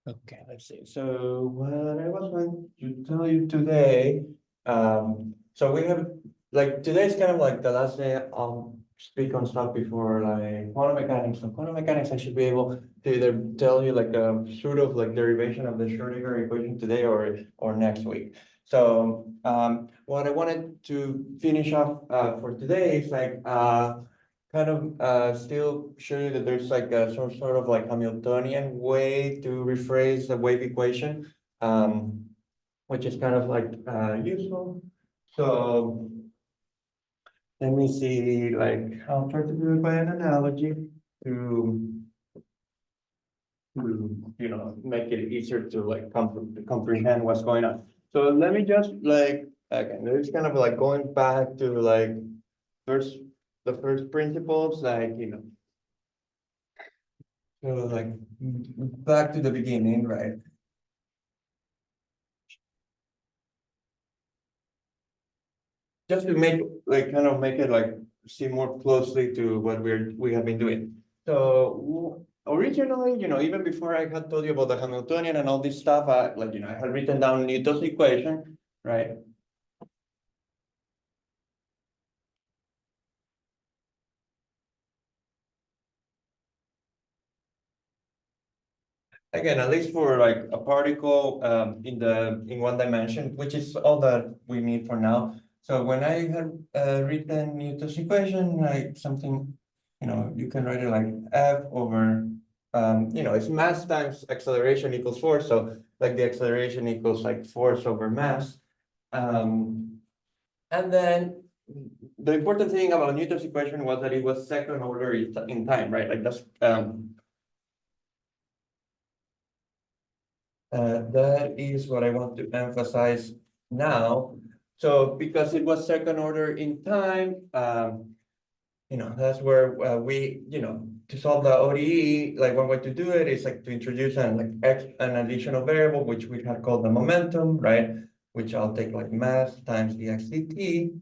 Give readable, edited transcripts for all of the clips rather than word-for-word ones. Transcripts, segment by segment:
Okay, let's see. So what I was going to tell you today, so we have like today's kind of like the last day I'll speak on stuff before like quantum mechanics. So quantum mechanics, I should be able to either tell you like a sort of like derivation of the Schrodinger equation today or next week. So what I wanted to finish off for today is like kind of still show you that there's like a some sort of like Hamiltonian way to rephrase the wave equation, which is kind of like useful. So let me see, like I'll try to do it by an analogy to make it easier to like comprehend what's going on. So let me just like again, it's kind of like going back to like first the first principles, like so like back to the beginning, right? Just to make like kind of make it like see more closely to what we have been doing. So originally, even before I had told you about the Hamiltonian and all this stuff, I had written down Newton's equation, right? Again, at least for like a particle in one dimension, which is all that we need for now. So when I had written Newton's equation, like something, you can write it like F over, it's mass times acceleration equals force. So like the acceleration equals like force over mass. Um, and then the important thing about Newton's equation was that it was second order in time, right? Like that is what I want to emphasize now. So because it was second order in time, that's where to solve the ODE, like one way to do it is like to introduce an additional variable, which we had called the momentum, right? Which I'll take like mass times the dt,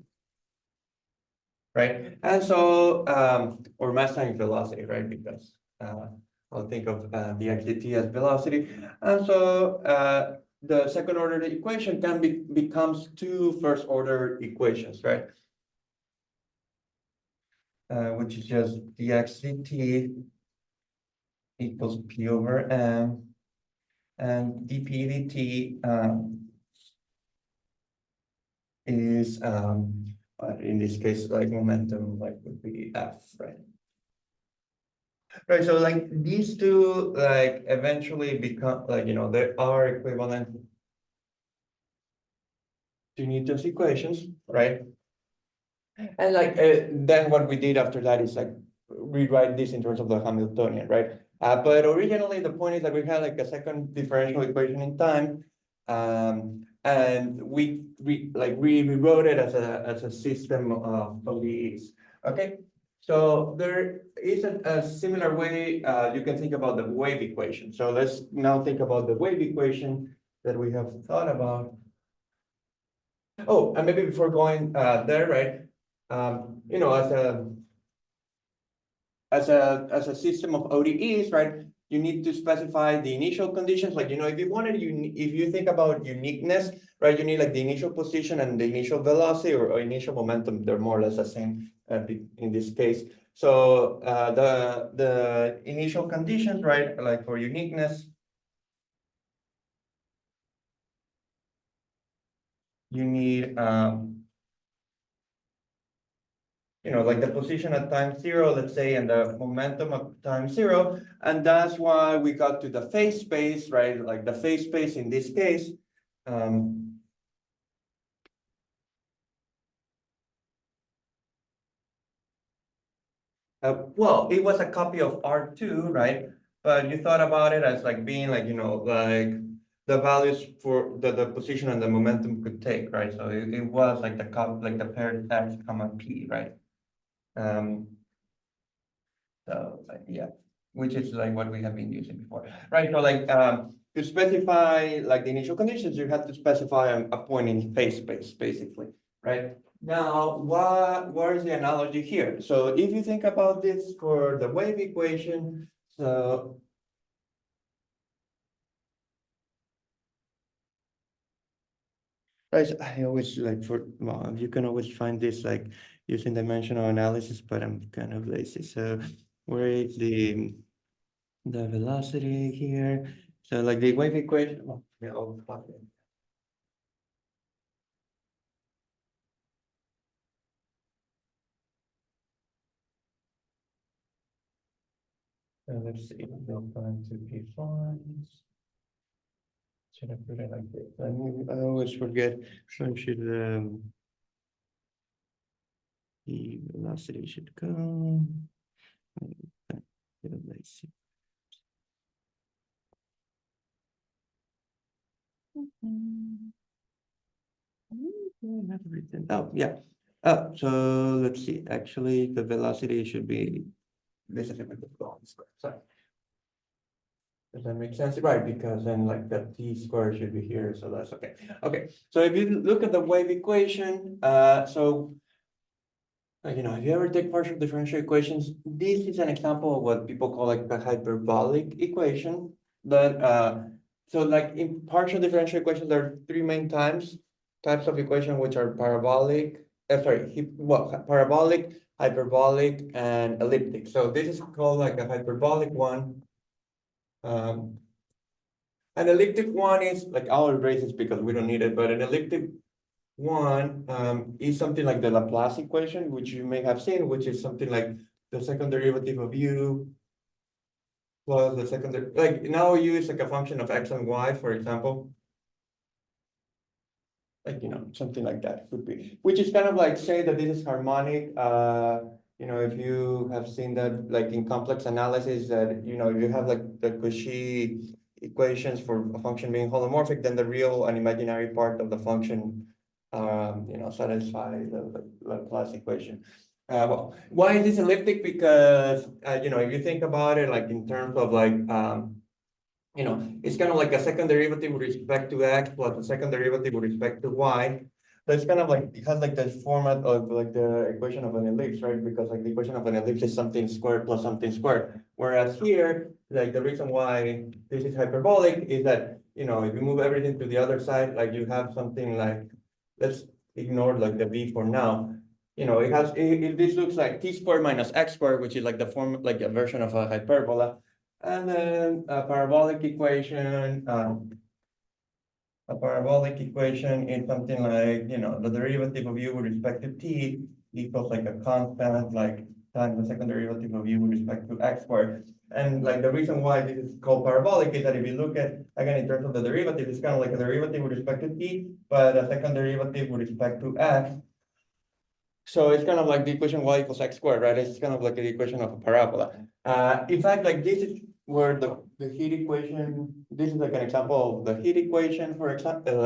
right? And so, or mass times velocity, right? Because I'll think of the dt as velocity. And so the second order equation becomes two first order equations, right? Which is just dx dt equals p over m, and dp dt is in this case like momentum like would be f, right? Right, so like these two like eventually become like they are equivalent to Newton's equations, right? And like then what we did after that is like rewrite this in terms of the Hamiltonian, right? But originally the point is that we had like a second differential equation in time, and we rewrote it as a system of ODEs. Okay, so there is a similar way you can think about the wave equation. So let's now think about the wave equation that we have thought about. Oh, and maybe before going there, right? As a system of ODEs, right? You need to specify the initial conditions. Like, if you think about uniqueness, right? You need like the initial position and the initial velocity or initial momentum. They're more or less the same in this case. So the initial conditions, right? Like for uniqueness, you need like the position at time zero, let's say, and the momentum at time zero. And that's why we got to the phase space, right? Like the phase space in this case. Well, it was a copy of R2, right? But you thought about it as like being like, like the values for the position and the momentum could take, right? So it was like like the paired X comma P, right? Um, So yeah, which is like what we have been using before, right? So like to specify like the initial conditions, you have to specify a point in phase space, basically, right? Now, where is the analogy here? So if you think about this for the wave equation, so Right, I always like well, you can always find this like using dimensional analysis, but I'm kind of lazy. So where is the velocity here? So like the wave equation. Oh, yeah, fuck it. Let's see, we'll find two P5s. Should I put it like this? I always forget. So I should the velocity should come. Let's see. Not written. Oh, yeah. So let's see. Actually, the velocity should be this is a bit of sorry. Does that make sense? Right, because then like the t square should be here, so that's okay. Okay, so if you look at the wave equation, if you ever take partial differential equations, this is an example of what people call like the hyperbolic equation. But so like in partial differential equations, there are three main types of equation, which are parabolic, parabolic, hyperbolic, and elliptic. So this is called like a hyperbolic one. An elliptic one is like I'll erase this because we don't need it, but an elliptic one is something like the Laplace equation, which you may have seen, which is something like the second derivative of u plus the second, like now u is like a function of x and y, for example. Like, something like that could be, which is kind of like say that this is harmonic. If you have seen that like in complex analysis that, you have like the Cauchy equations for a function being holomorphic, then the real and imaginary part of the function, satisfy the Laplace equation. Well, why is this elliptic? Because, if you think about it, like in terms of like, it's kind of like a second derivative with respect to x plus a second derivative with respect to y. So it's kind of like, it has like the format of like the equation of an ellipse, right? Because like the equation of an ellipse is something squared plus something squared. Whereas here, like the reason why this is hyperbolic is that, if you move everything to the other side, like you have something like, let's ignore like the v for now. This looks like t squared minus x squared, which is like the form, like a version of a hyperbola. And then a parabolic equation is something like, the derivative of u with respect to t equals like a constant, like times the second derivative of u with respect to x squared. And like the reason why this is called parabolic is that if you look at, again, in terms of the derivative, it's kind of like a derivative with respect to t, but a second derivative with respect to x. So it's kind of like the equation y equals x squared, right? It's kind of like the equation of a parabola. In fact, like this is where the heat equation, this is like an example of the heat equation, for example,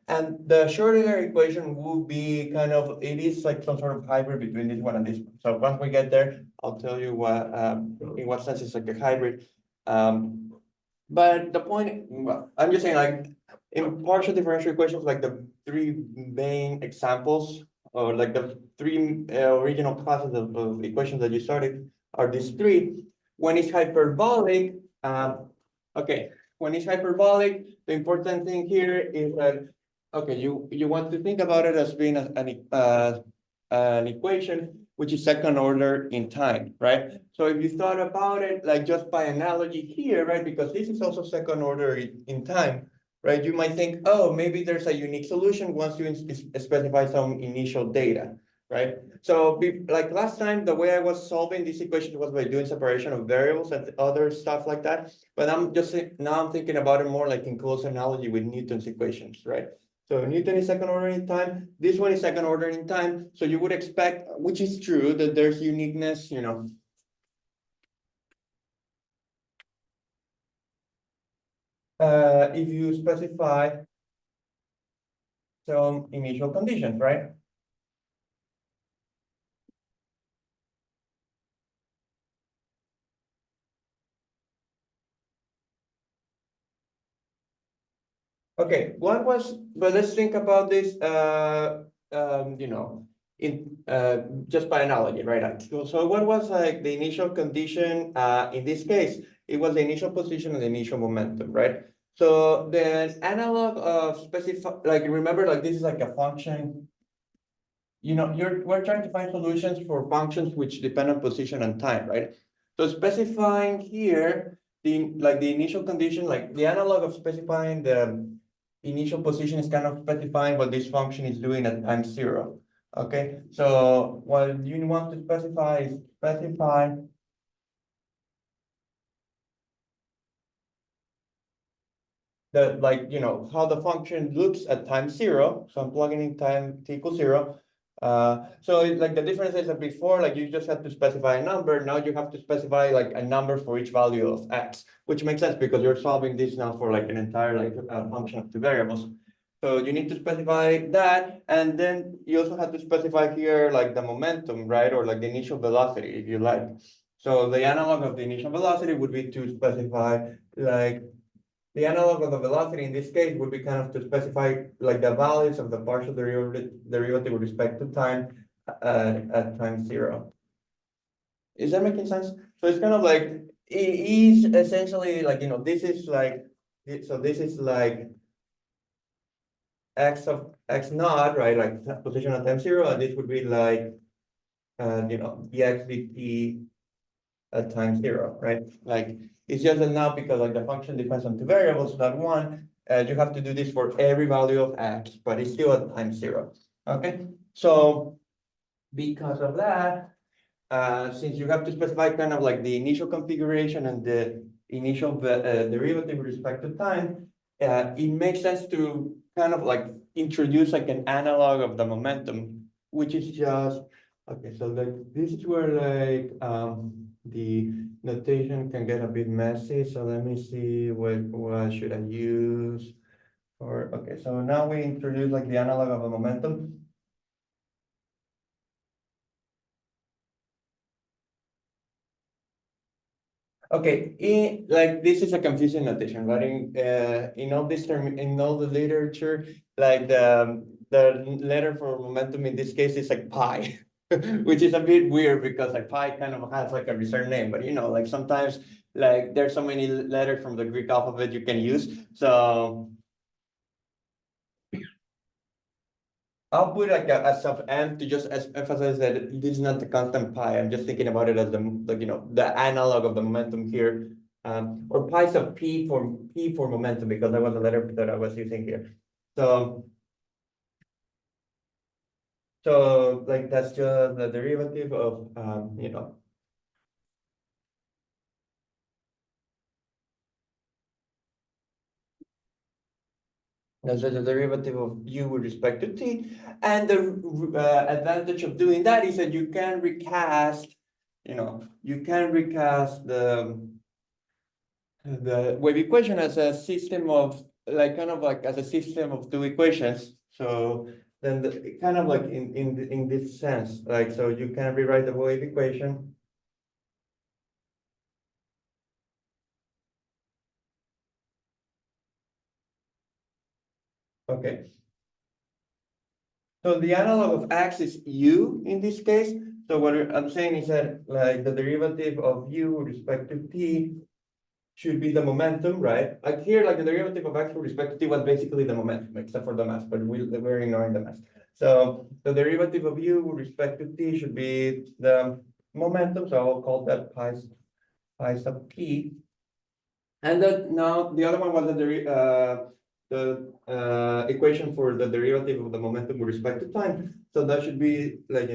and the Schrodinger equation would be kind of, it is like some sort of hybrid between this one and this one. So once we get there, I'll tell you in what sense it's like a hybrid. But the point, well, I'm just saying like in partial differential equations, like the three main examples or like the three original classes of equations that you started are these three. When it's hyperbolic, okay, when it's hyperbolic, the important thing here is that, okay, you want to think about it as being an equation which is second order in time, right? So if you thought about it, like just by analogy here, right, because this is also second order in time, right? You might think, oh, maybe there's a unique solution once you specify some initial data, right? So like last time, the way I was solving this equation was by doing separation of variables and other stuff like that. But now I'm thinking about it more like in close analogy with Newton's equations, right? So Newton is second order in time. This one is second order in time. So you would expect, which is true, that there's uniqueness, if you specify some initial conditions, right? Okay, but let's think about this, in just by analogy, right? So what was like the initial condition in this case? It was the initial position and the initial momentum, right? So the analog of specify, like remember, like this is like a function. We're trying to find solutions for functions which depend on position and time, right? So specifying here, the initial condition, like the analog of specifying the initial position is kind of specifying what this function is doing at time zero. Okay, so what you want to specify is specify the, like, how the function looks at time zero. So I'm plugging in time t equals zero. So like the difference is that before, like you just had to specify a number. Now you have to specify like a number for each value of x, which makes sense because you're solving this now for like an entire like function of two variables. So you need to specify that, and then you also have to specify here like the momentum, right? Or like the initial velocity, if you like. So the analog of the initial velocity would be to specify like the analog of the velocity in this case would be kind of to specify like the values of the partial derivative with respect to time at time zero. Is that making sense? So it's kind of like it is essentially like this is like so this is like x of x naught, right? Like position at time zero, and this would be like dx dt at time zero, right? Like it's just that now because like the function depends on two variables, not one, you have to do this for every value of x, but it's still at time zero. Okay, so because of that, since you have to specify kind of like the initial configuration and the initial derivative with respect to time, it makes sense to kind of like introduce like an analog of the momentum, which is just okay. So like this is where like the notation can get a bit messy. So let me see what should I use for okay. So now we introduce like the analog of a momentum. Okay, like this is a confusing notation, but in all this term in all the literature, like the letter for momentum in this case is like pi, which is a bit weird because like pi kind of has like a reserved name, but like sometimes like there's so many letters from the Greek alphabet you can use. So I'll put like a sub m to just emphasize that this is not the constant pi. I'm just thinking about it as the like the analog of the momentum here, or pi sub p for momentum because that was the letter that I was using here. So like that's just the derivative of that's just the derivative of u with respect to t, and the advantage of doing that is that you can recast, the wave equation as a system of like kind of like as a system of two equations. So then kind of like in this sense, like so you can rewrite the wave equation. Okay. So the analog of x is u in this case. So what I'm saying is that like the derivative of u with respect to t should be the momentum, right? Like here, like the derivative of x with respect to t was basically the momentum, except for the mass, but we're ignoring the mass. So the derivative of u with respect to t should be the momentum. So I'll call that pi sub t. And then now the other one was the equation for the derivative of the momentum with respect to time. So that should be like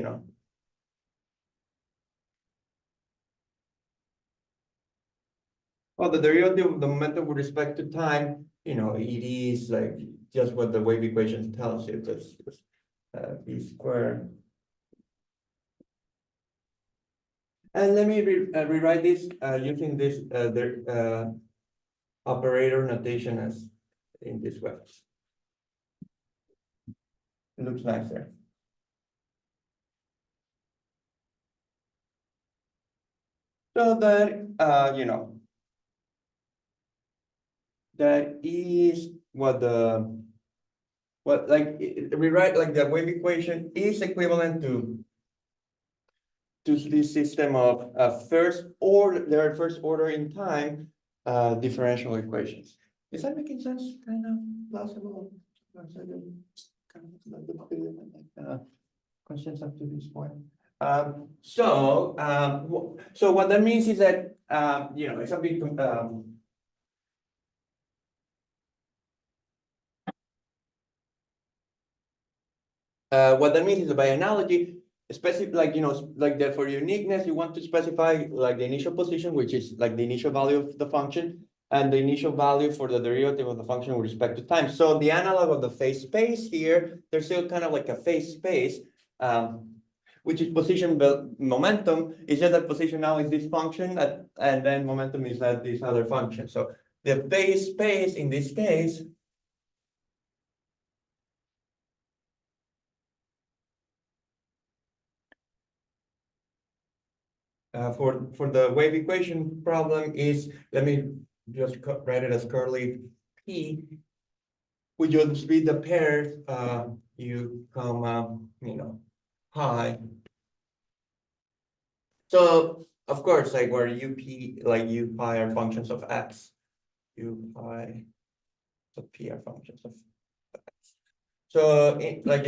well, the derivative of the momentum with respect to time, it is like just what the wave equation tells you. That's just v squared. And let me rewrite this using this operator notation as in this way. It looks nicer. So that that is what like rewrite like the wave equation is equivalent to this system of first order in time differential equations. Is that making sense? Kind of plausible? Questions up to this point? So what that means is that, it's a bit, what that means is by analogy, specific, like, like that for uniqueness, you want to specify like the initial position, which is like the initial value of the function, and the initial value for the derivative of the function with respect to time. So the analog of the phase space here, there's still kind of like a phase space, which is position momentum. It's just that position now is this function, and then momentum is that this other function. So the phase space in this case, for the wave equation problem is, let me just write it as curly P, which would be the pairs U comma, pi. So of course, like where UP, like U pi are functions of X, U pi, so P are functions of X. So like,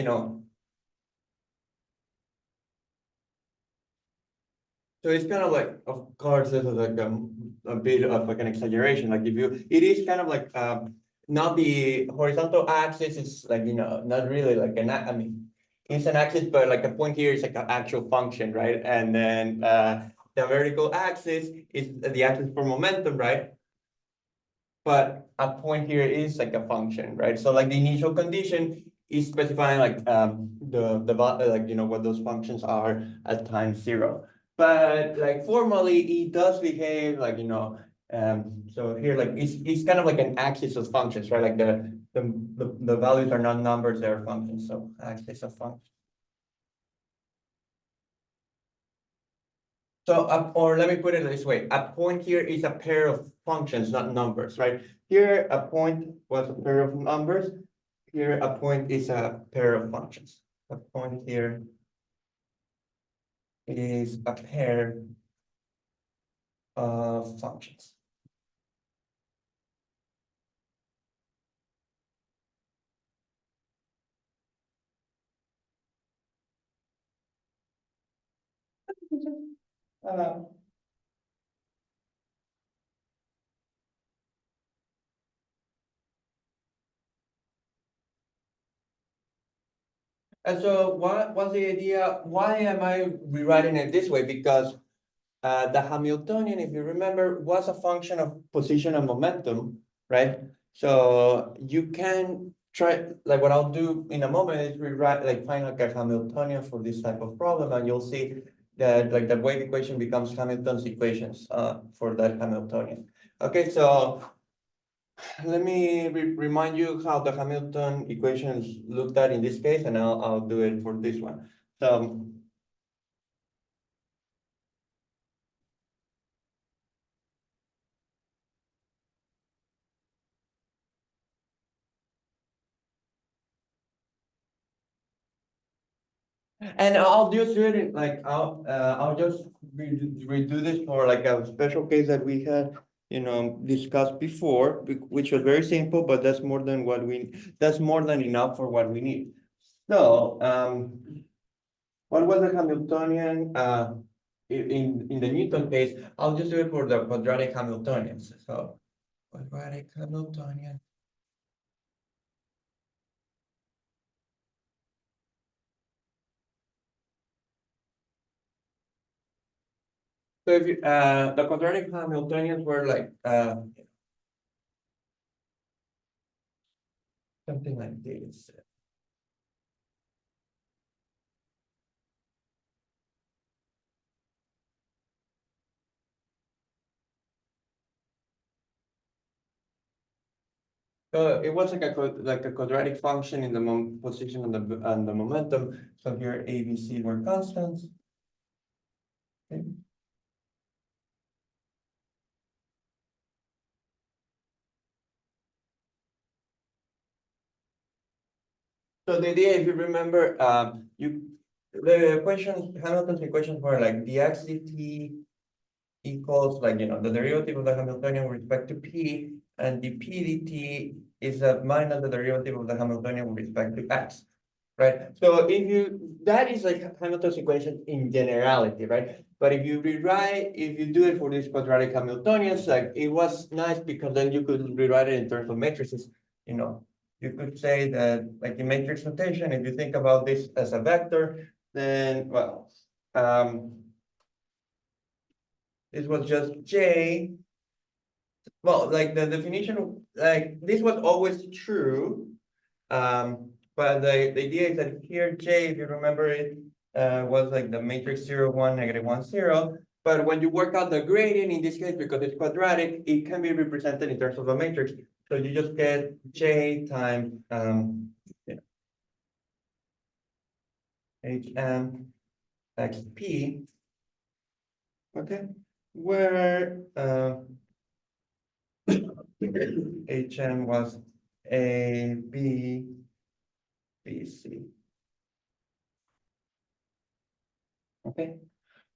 so it's kind of like, of course, this is like a bit of like an exaggeration. Like it is kind of like, not the horizontal axis is like, not really like I mean, it's an axis, but like the point here is like an actual function, right? And then the vertical axis is the axis for momentum, right? But a point here is like a function, right? So like the initial condition is specifying like like, what those functions are at time 0. But like formally, it does behave like, so here, like it's kind of like an axis of functions, right? Like the values are not numbers, they're functions. So axis of functions. So, or let me put it this way, a point here is a pair of functions, not numbers, right? Here, a point was a pair of numbers. Here, a point is a pair of functions. A point here is a pair of functions. Uh, and so what's the idea? Why am I rewriting it this way? Because the Hamiltonian, if you remember, was a function of position and momentum, right? So you can try, like what I'll do in a moment is rewrite, like find like a Hamiltonian for this type of problem, and you'll see that like the wave equation becomes Hamilton's equations for that Hamiltonian. Okay, so let me remind you how the Hamilton equations looked at in this case, and I'll do it for this one. So and I'll just do it in like, I'll just redo this for like a special case that we had, discussed before, which was very simple, but that's more than that's more than enough for what we need. So, what was the Hamiltonian, in the Newton case? I'll just do it for the quadratic Hamiltonians. So quadratic Hamiltonian. So if you, the quadratic Hamiltonians were like, something like this. It was like a quadratic function in the position and the momentum. So here A, B, C were constants. Okay. So the idea, if you remember, the equations, Hamilton's equations were like dx dt equals like, the derivative of the Hamiltonian with respect to P, and the PDT is a minus the derivative of the Hamiltonian with respect to x, right? So if you, that is like Hamilton's equation in generality, right? But if you rewrite, if you do it for these quadratic Hamiltonians, like it was nice because then you could rewrite it in terms of matrices, you know. You could say that like in matrix notation, if you think about this as a vector, then well, this was just J. Well, like the definition of like this was always true. But the idea is that here J, if you remember it, was like the matrix 0, 1, -1, 0. But when you work out the gradient in this case, because it's quadratic, it can be represented in terms of a matrix. So you just get J times HM XP. Okay, where HM was A, B, B, C. Okay,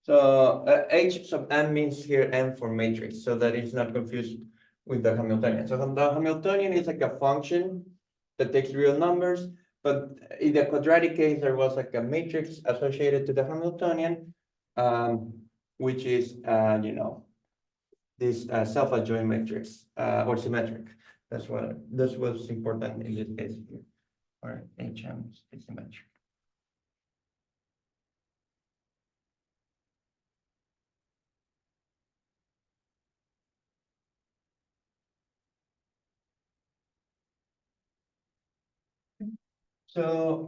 so H sub M means here M for matrix, so that it's not confused with the Hamiltonian. So the Hamiltonian is like a function that takes real numbers, but in the quadratic case, there was like a matrix associated to the Hamiltonian, which is, you know, this self-adjoint matrix or symmetric. That's what's important in this case here. All right, HM is symmetric. So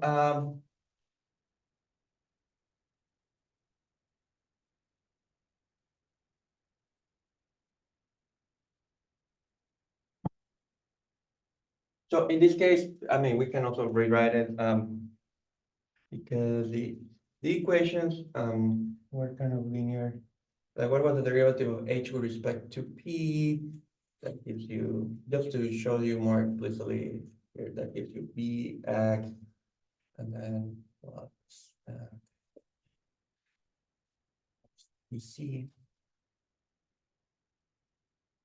so in this case, I mean, we can also rewrite it because the equations were kind of linear. Like what was the derivative of h with respect to p? That gives you, just to show you more explicitly here, that gives you bx and then plus bc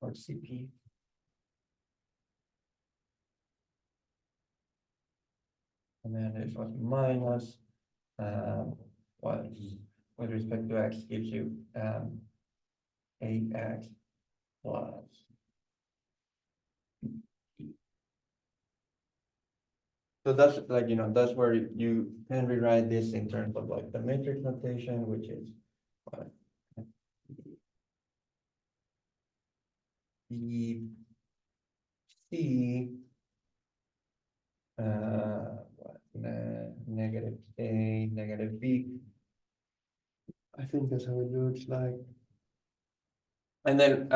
or cp. And then this was minus what with respect to x gives you ax plus. So that's like, you know, that's where you can rewrite this in terms of like the matrix notation, which is what? B C what, negative A, negative B. I think that's how it looks like. And then,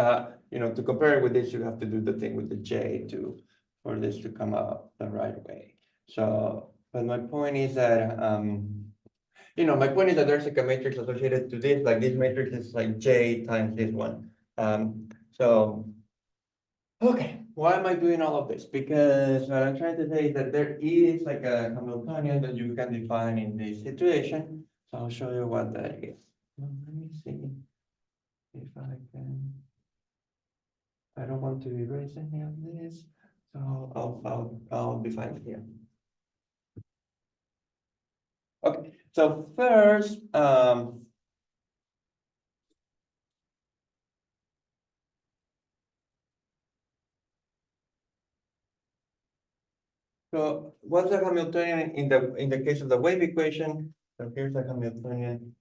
you know, to compare it with this, you have to do the thing with the J to, for this to come out the right way. So, but my point is that, you know, my point is that there's like a matrix associated to this, like this matrix is like J times this one. So, okay, why am I doing all of this? Because what I'm trying to say is that there is like a Hamiltonian that you can define in this situation. So I'll show you what that is. Let me see if I can. I don't want to erase any of this, so I'll define it here. Okay, so first, so what's the Hamiltonian in the case of the wave equation? So here's the Hamiltonian.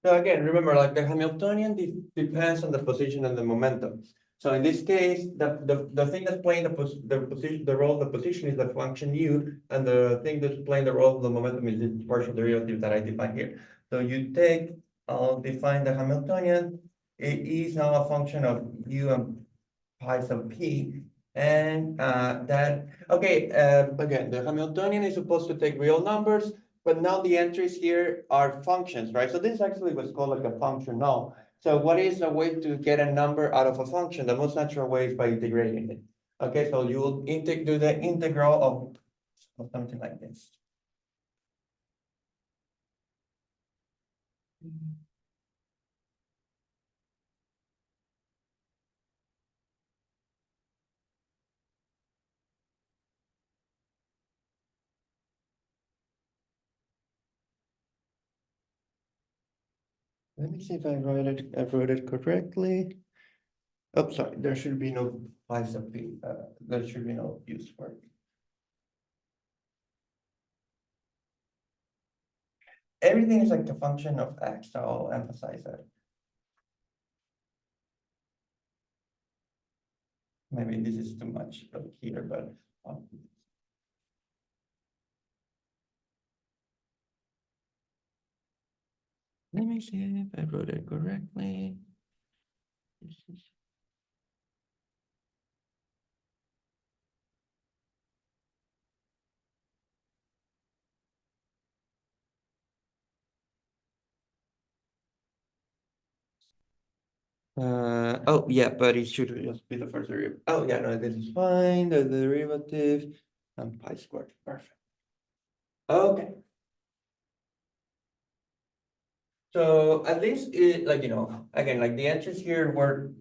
So again, remember, like the Hamiltonian depends on the position and the momentum. So in this case, the thing that's playing the role of the position is the function u, and the thing that's playing the role of the momentum is the partial derivative that I define here. So you take, I'll define the Hamiltonian. It is now a function of u and pi sub p, and that okay. Again, the Hamiltonian is supposed to take real numbers. But now the entries here are functions, right? So this is actually what's called like a functional. So what is a way to get a number out of a function? The most natural way is by integrating it. Okay, so you will do the integral of something like this. Let me see if I wrote it correctly. Oh, sorry, there should be no pies of p, there should be no use for it. Everything is like a function of x, so I'll emphasize that. Maybe this is too much like here, but. Let me see if I wrote it correctly. This is- oh, yeah, but it should just be the first derivative. Oh, yeah, no, this is fine, the derivative and pi squared, perfect. Okay. So at least it, like, again, like the entries here were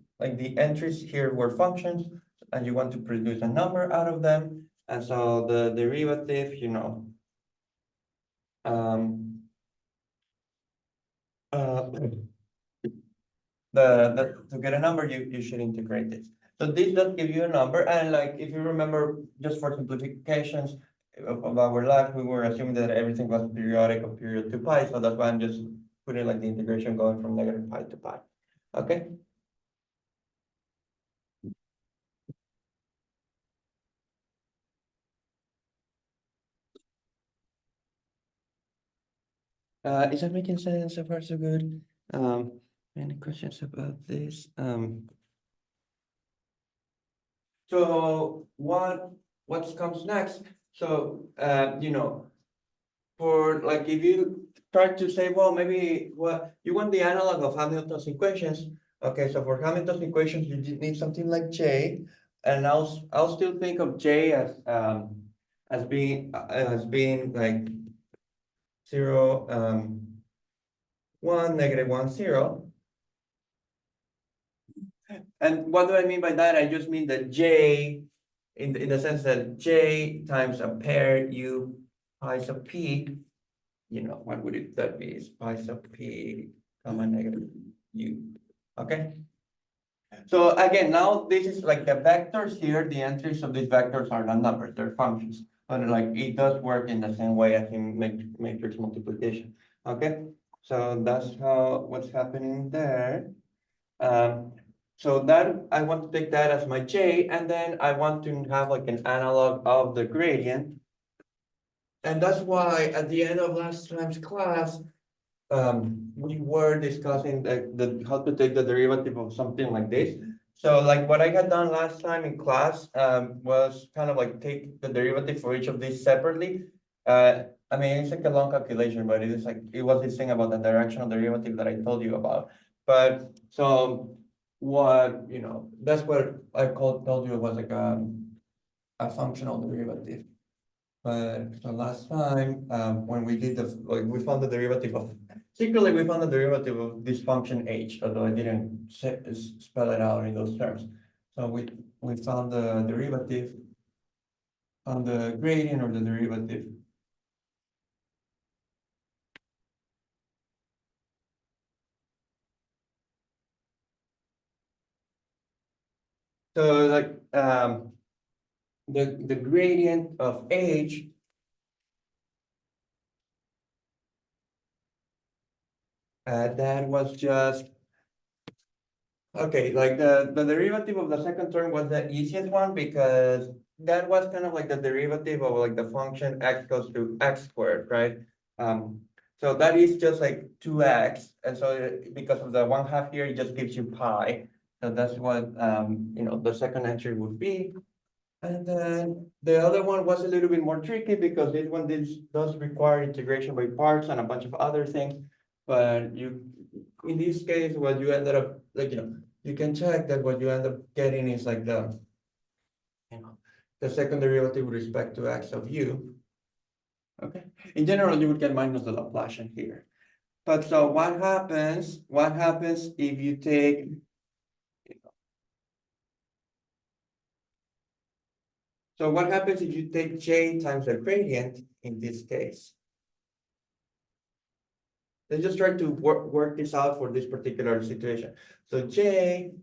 functions, and you want to produce a number out of them. And so the derivative, um, uh, to get a number, you should integrate this. So this does give you a number, and like if you remember, just for simplifications of our life, we were assuming that everything was periodic of period to pi, so that's why I'm just putting like the integration going from negative pi to pi. Okay. Is that making sense? So far, so good. Any questions about this? So what comes next? So, for like if you try to say, well, maybe what you want the analog of Hamilton's equations. Okay, so for Hamilton's equations, you need something like J, and I'll still think of J as being like 0, 1, -1, 0. And what do I mean by that? I just mean that J, in the sense that J times a pair U pi sub P, what would that be? Is pi sub P comma negative U. Okay. So again, now this is like the vectors here, the entries of these vectors are not numbers, they're functions. But like it does work in the same way as in matrix multiplication. Okay. So that's what's happening there. Um, so that I want to take that as my J, and then I want to have like an analog of the gradient. And that's why at the end of last time's class, we were discussing how to take the derivative of something like this. So like what I had done last time in class, was kind of like take the derivative for each of these separately. I mean, it's like a long calculation, but it was this thing about the directional derivative that I told you about. But so that's what I told you was like a functional derivative. But so last time, when we did we found the derivative of, secretly we found the derivative of this function h, although I didn't spell it out in those terms. So we found the derivative on the gradient or the derivative. So like the gradient of h, that was just, okay, like the derivative of the second term was the easiest one because that was kind of like the derivative of like the function x goes to x squared, right? So that is just like 2x, and so because of the 1/2 here, it just gives you pi. So that's what the second entry would be. And then the other one was a little bit more tricky because this does require integration by parts and a bunch of other things. But in this case, what you ended up, like, you can check that what you end up getting is like you know, the second derivative with respect to x of u. Okay. In general, you would get minus the Laplacian here. But so what happens? What happens if you take? So what happens if you take J times the gradient in this case? Let's just try to work this out for this particular situation. So J,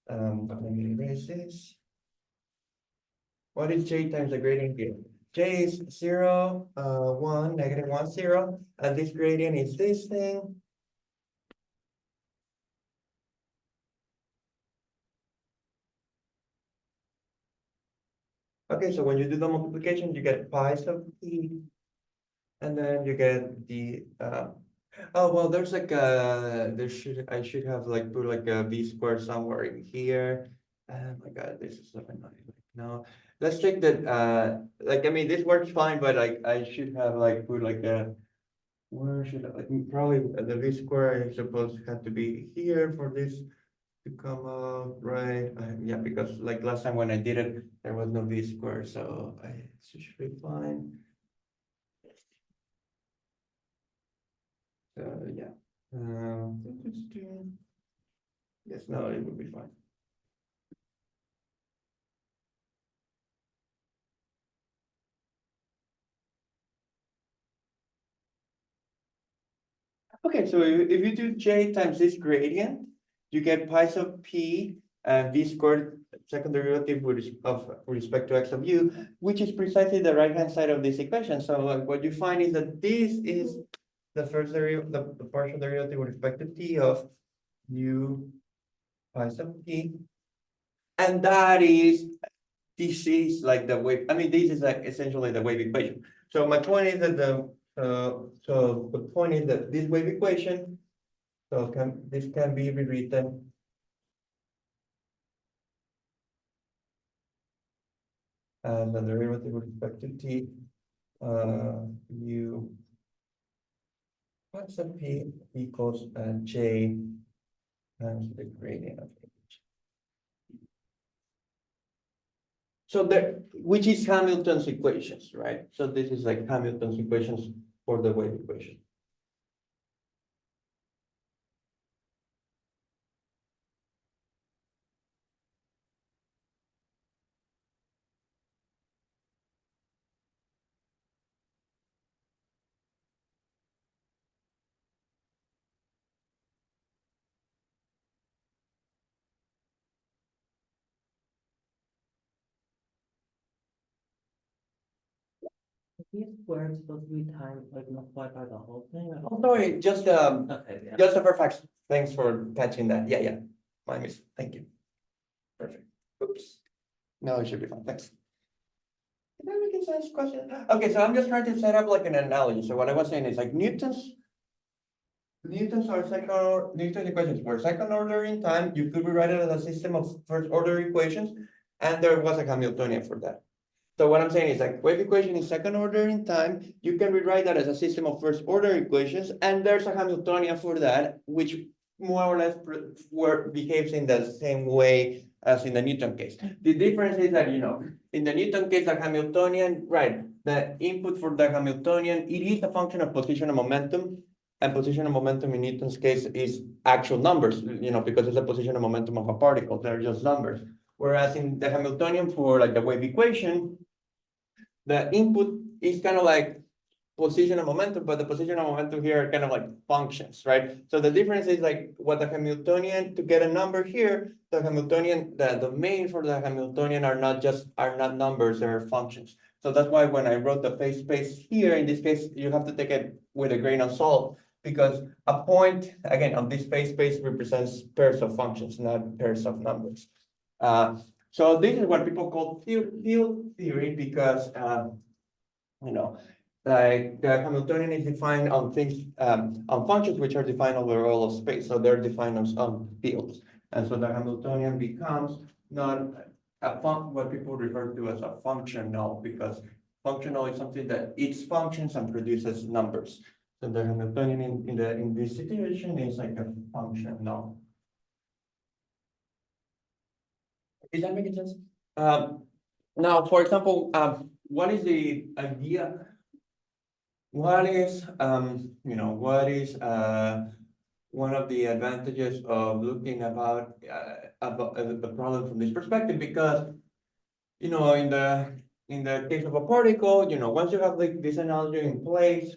let me erase this. What is J times the gradient here? J is 0, 1, negative 1, 0, and this gradient is this thing. Okay, so when you do the multiplication, you get pi sub p, and then you get the oh well, there's like I should have like put like a b squared somewhere in here. Oh my god, this is so annoying. No, let's take that. Like I mean, this works fine, but like I should have like put like a where should I like probably the v square I suppose had to be here for this to come out, right? Yeah, because like last time when I did it, there was no v square, so it should be fine. So yeah. Yes, no, it would be fine. Okay, so if you do j times this gradient, you get pi sub p and v squared second derivative of respect to x of u, which is precisely the right-hand side of this equation. So what you find is that this is the first derivative, the partial derivative with respect to t of u pi sub p. And that is, this is like the wave, I mean, this is like essentially the wave equation. So my point is that so the point is that this wave equation, so this can be rewritten as the derivative with respect to t, u plus p equals j times the gradient of h. So there, which is Hamilton's equations, right? So this is like Hamilton's equations for the wave equation. These squared supposed to be times like multiplied by the whole thing? Oh, sorry, just Okay, yeah. just a perfect. Thanks for catching that. Yeah, yeah. My miss. Thank you. Perfect. Oops. No, it should be fine. Thanks. Did I make a sense question? Okay, so I'm just trying to set up like an analogy. So what I was saying is like Newton's are Newton's equations were second order in time. You could rewrite it as a system of first order equations, and there was a Hamiltonian for that. So what I'm saying is like wave equation is second order in time. You can rewrite that as a system of first order equations, and there's a Hamiltonian for that, which more or less behaves in the same way as in the Newton case. The difference is that, you know, in the Newton case, the Hamiltonian, right, the input for the Hamiltonian, it is a function of position and momentum. And position and momentum in Newton's case is actual numbers, you know, because it's a position and momentum of a particle. They're just numbers. Whereas in the Hamiltonian for like the wave equation, the input is kind of like position and momentum, but the position and momentum here are kind of like functions, right? So the difference is like what the Hamiltonian, to get a number here, the Hamiltonian, the domain for the Hamiltonian are not numbers, they're functions. So that's why when I wrote the phase space here, in this case, you have to take it with a grain of salt, because a point, again, on this phase space represents pairs of functions, not pairs of numbers. So this is what people call field theory, because you know, like the Hamiltonian is defined on things, on functions which are defined over all of space. So they're defined on fields. And so the Hamiltonian becomes not what people refer to as a functional, because functional is something that eats functions and produces numbers. So the Hamiltonian in this situation is like a functional. Is that making sense? Now, for example, what is the idea? what is, what is, one of the advantages of looking about the problem from this perspective? Because, in the case of a particle, once you have like this analogy in place,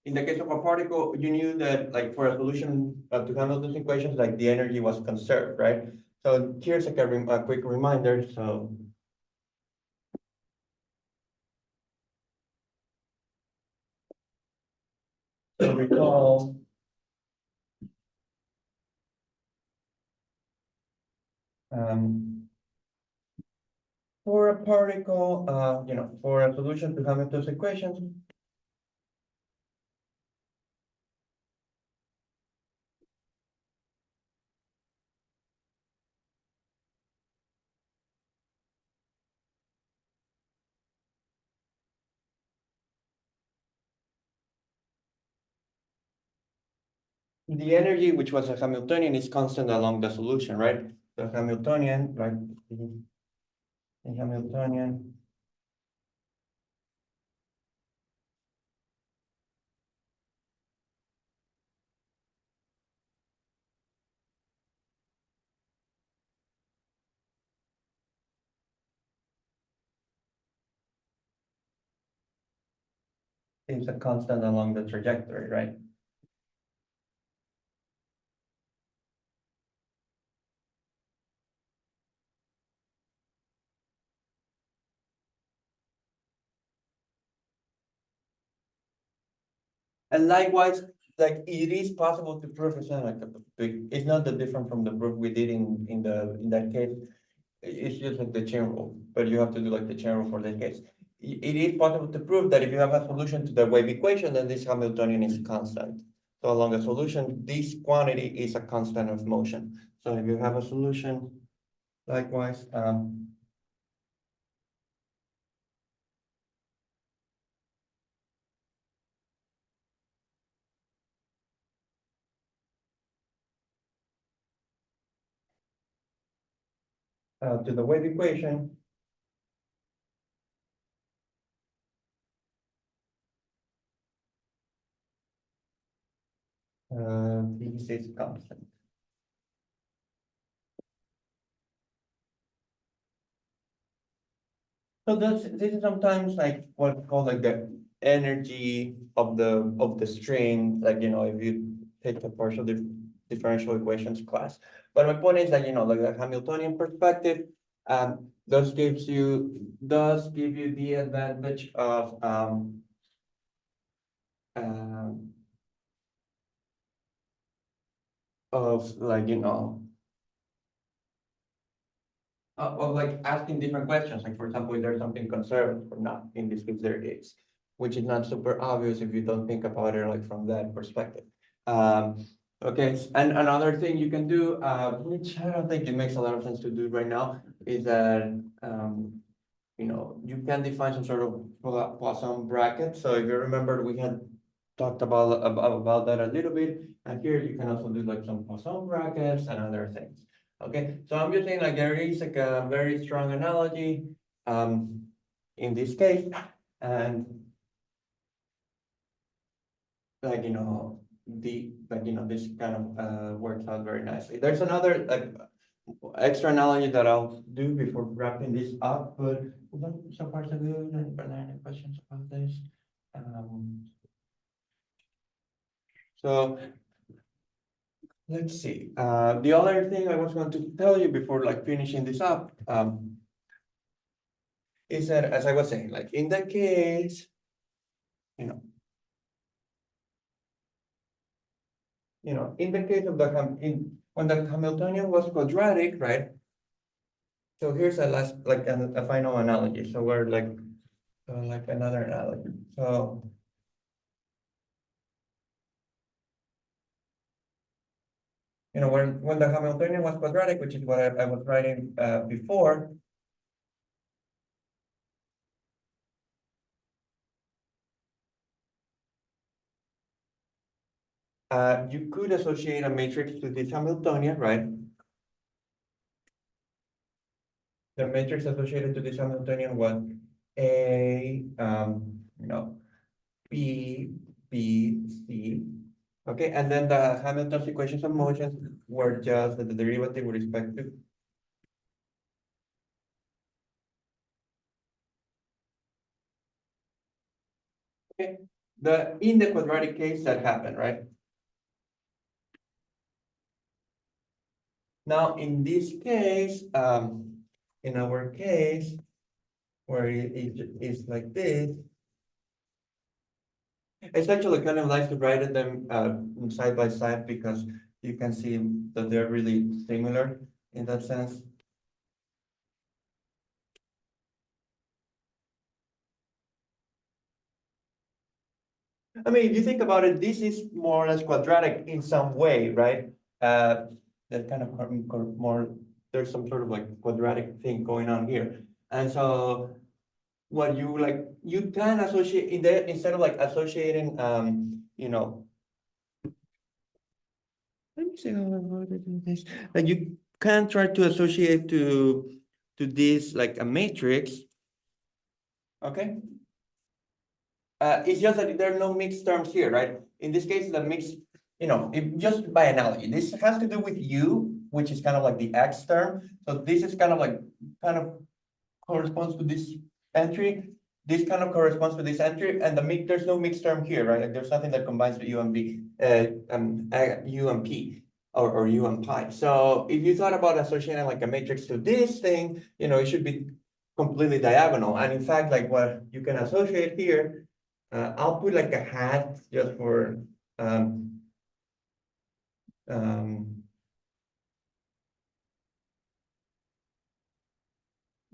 in the case of a particle, you knew that like for a solution to Hamilton's equations, like the energy was conserved, right? So here's like a quick reminder, so recall, um, for a particle, for a solution to Hamilton's equations, the energy, which was a Hamiltonian, is constant along the solution, right? The Hamiltonian, right? The Hamiltonian is a constant along the trajectory, right? And likewise, like it is possible to prove it's not like a big, it's not that different from the proof we did in that case. It's just like the chain rule, but you have to do like the chain rule for this case. It is possible to prove that if you have a solution to the wave equation, then this Hamiltonian is constant. So along a solution, this quantity is a constant of motion. So if you have a solution, likewise, to the wave equation, this is constant. So this is sometimes like what's called like the energy of the string, like if you take a partial differential equations class. But my point is that like the Hamiltonian perspective, does give you the advantage um of like of like asking different questions, like for example, if there's something conserved or not, in this case there is, which is not super obvious if you don't think about it like from that perspective. Okay, and another thing you can do, which I don't think it makes a lot of sense to do right now, is that you can define some sort of Poisson bracket. So if you remember, we had talked about that a little bit, and here you can also do like some Poisson brackets and other things. Okay, so I'm just saying like there is like a very strong analogy in this case, and like this kind of works out very nicely. There's another like extra analogy that I'll do before wrapping this up, but so far so good. Any questions about this? Um, so let's see. The other thing I was going to tell you before like finishing this up, is that as I was saying, like in that case, you know, in the case of when the Hamiltonian was quadratic, right? So here's a last like a final analogy. So we're like another analogy. So when the Hamiltonian was quadratic, which is what I was writing before, you could associate a matrix to this Hamiltonian, right? The matrix associated to this Hamiltonian was A, B, B, C. Okay, and then the Hamilton's equations of motion were just the derivative with respect to. Okay, in the quadratic case that happened, right? Now, in this case, in our case, where it is like this, it's actually kind of nice to write them side by side because you can see that they're really similar in that sense. I mean, if you think about it, this is more or less quadratic in some way, right? That kind of more, there's some sort of like quadratic thing going on here. And so what you like, you can associate in there instead of like associating, you know, let me see how to do this. Like you can try to associate to this like a matrix. Okay. It's just that there are no mixed terms here, right? In this case, the mixed, just by analogy, this has to do with u, which is kind of like the x term. So this is kind of corresponds to this entry. This kind of corresponds to this entry, and there's no mixed term here, right? Like there's nothing that combines the u and b, u and p, or u and pi. So if you thought about associating like a matrix to this thing, it should be completely diagonal. And in fact, like what you can associate here. I'll put like a hat just for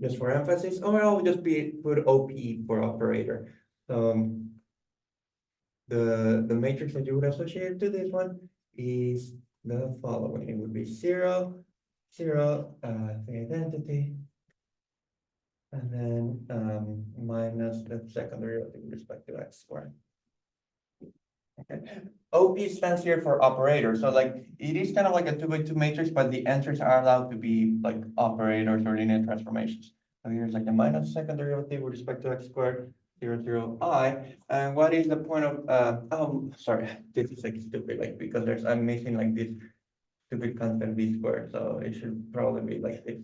just for emphasis, or I'll just put OP for operator. The matrix that you would associate to this one is the following. It would be 0, 0, the identity, and then minus the second derivative with respect to x squared. Okay. OP stands here for operator. So like it is kind of like a 2x2 matrix, but the answers are allowed to be like operators or linear transformations. So here's like a minus second derivative with respect to x squared, 0, 0, I. And what is the point of sorry, this is like stupid, like because I'm missing like this stupid constant b squared. So it should probably be like this.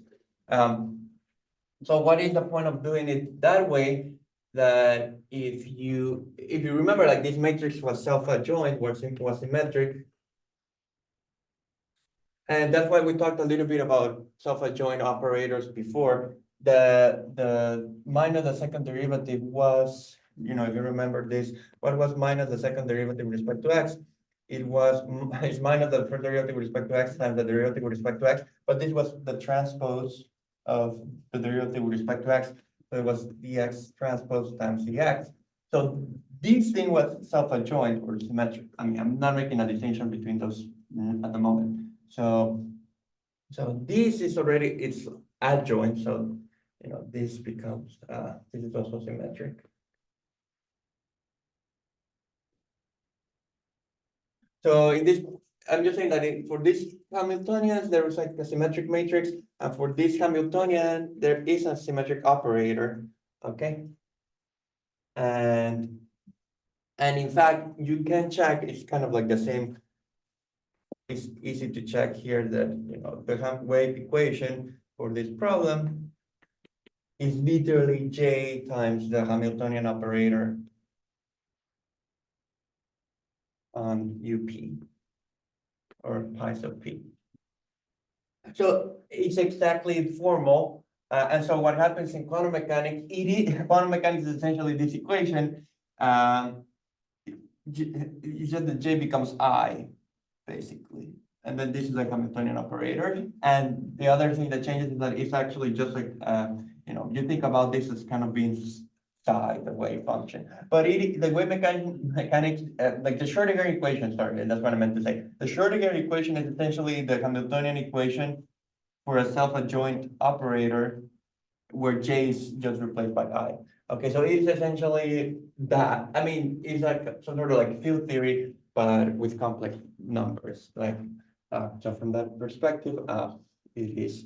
So what is the point of doing it that way? That if you remember, like this matrix was self-adjoint, was symmetric, and that's why we talked a little bit about self-adjoint operators before. The minus the second derivative was, if you remember this, what was minus the second derivative with respect to x? It's minus the first derivative with respect to x times the derivative with respect to x, but this was the transpose of the derivative with respect to x. So it was dx transpose times dx. So this thing was self-adjoint or symmetric. I mean, I'm not making a distinction between those at the moment. So this is already, it's adjoint. So, this becomes, this is also symmetric. So in this, I'm just saying that for this Hamiltonian, there is like a symmetric matrix, and for this Hamiltonian, there is a symmetric operator, okay? And in fact, you can check, it's kind of like the same. It's easy to check here that, the wave equation for this problem is literally J times the Hamiltonian operator on UP or pi sub p. So it's exactly formal. And so what happens in quantum mechanics, quantum mechanics is essentially this equation. It's just that J becomes I, basically. And then this is like Hamiltonian operator. And the other thing that changes is that it's actually just like, you think about this as kind of being psi, the wave function. But the wave mechanics, like the Schrodinger equation, sorry, that's what I meant to say. The Schrodinger equation is essentially the Hamiltonian equation for a self-adjoint operator where J is just replaced by I. Okay, so it's essentially that. I mean, it's like some sort of like field theory, but with complex numbers. Like, so from that perspective, it is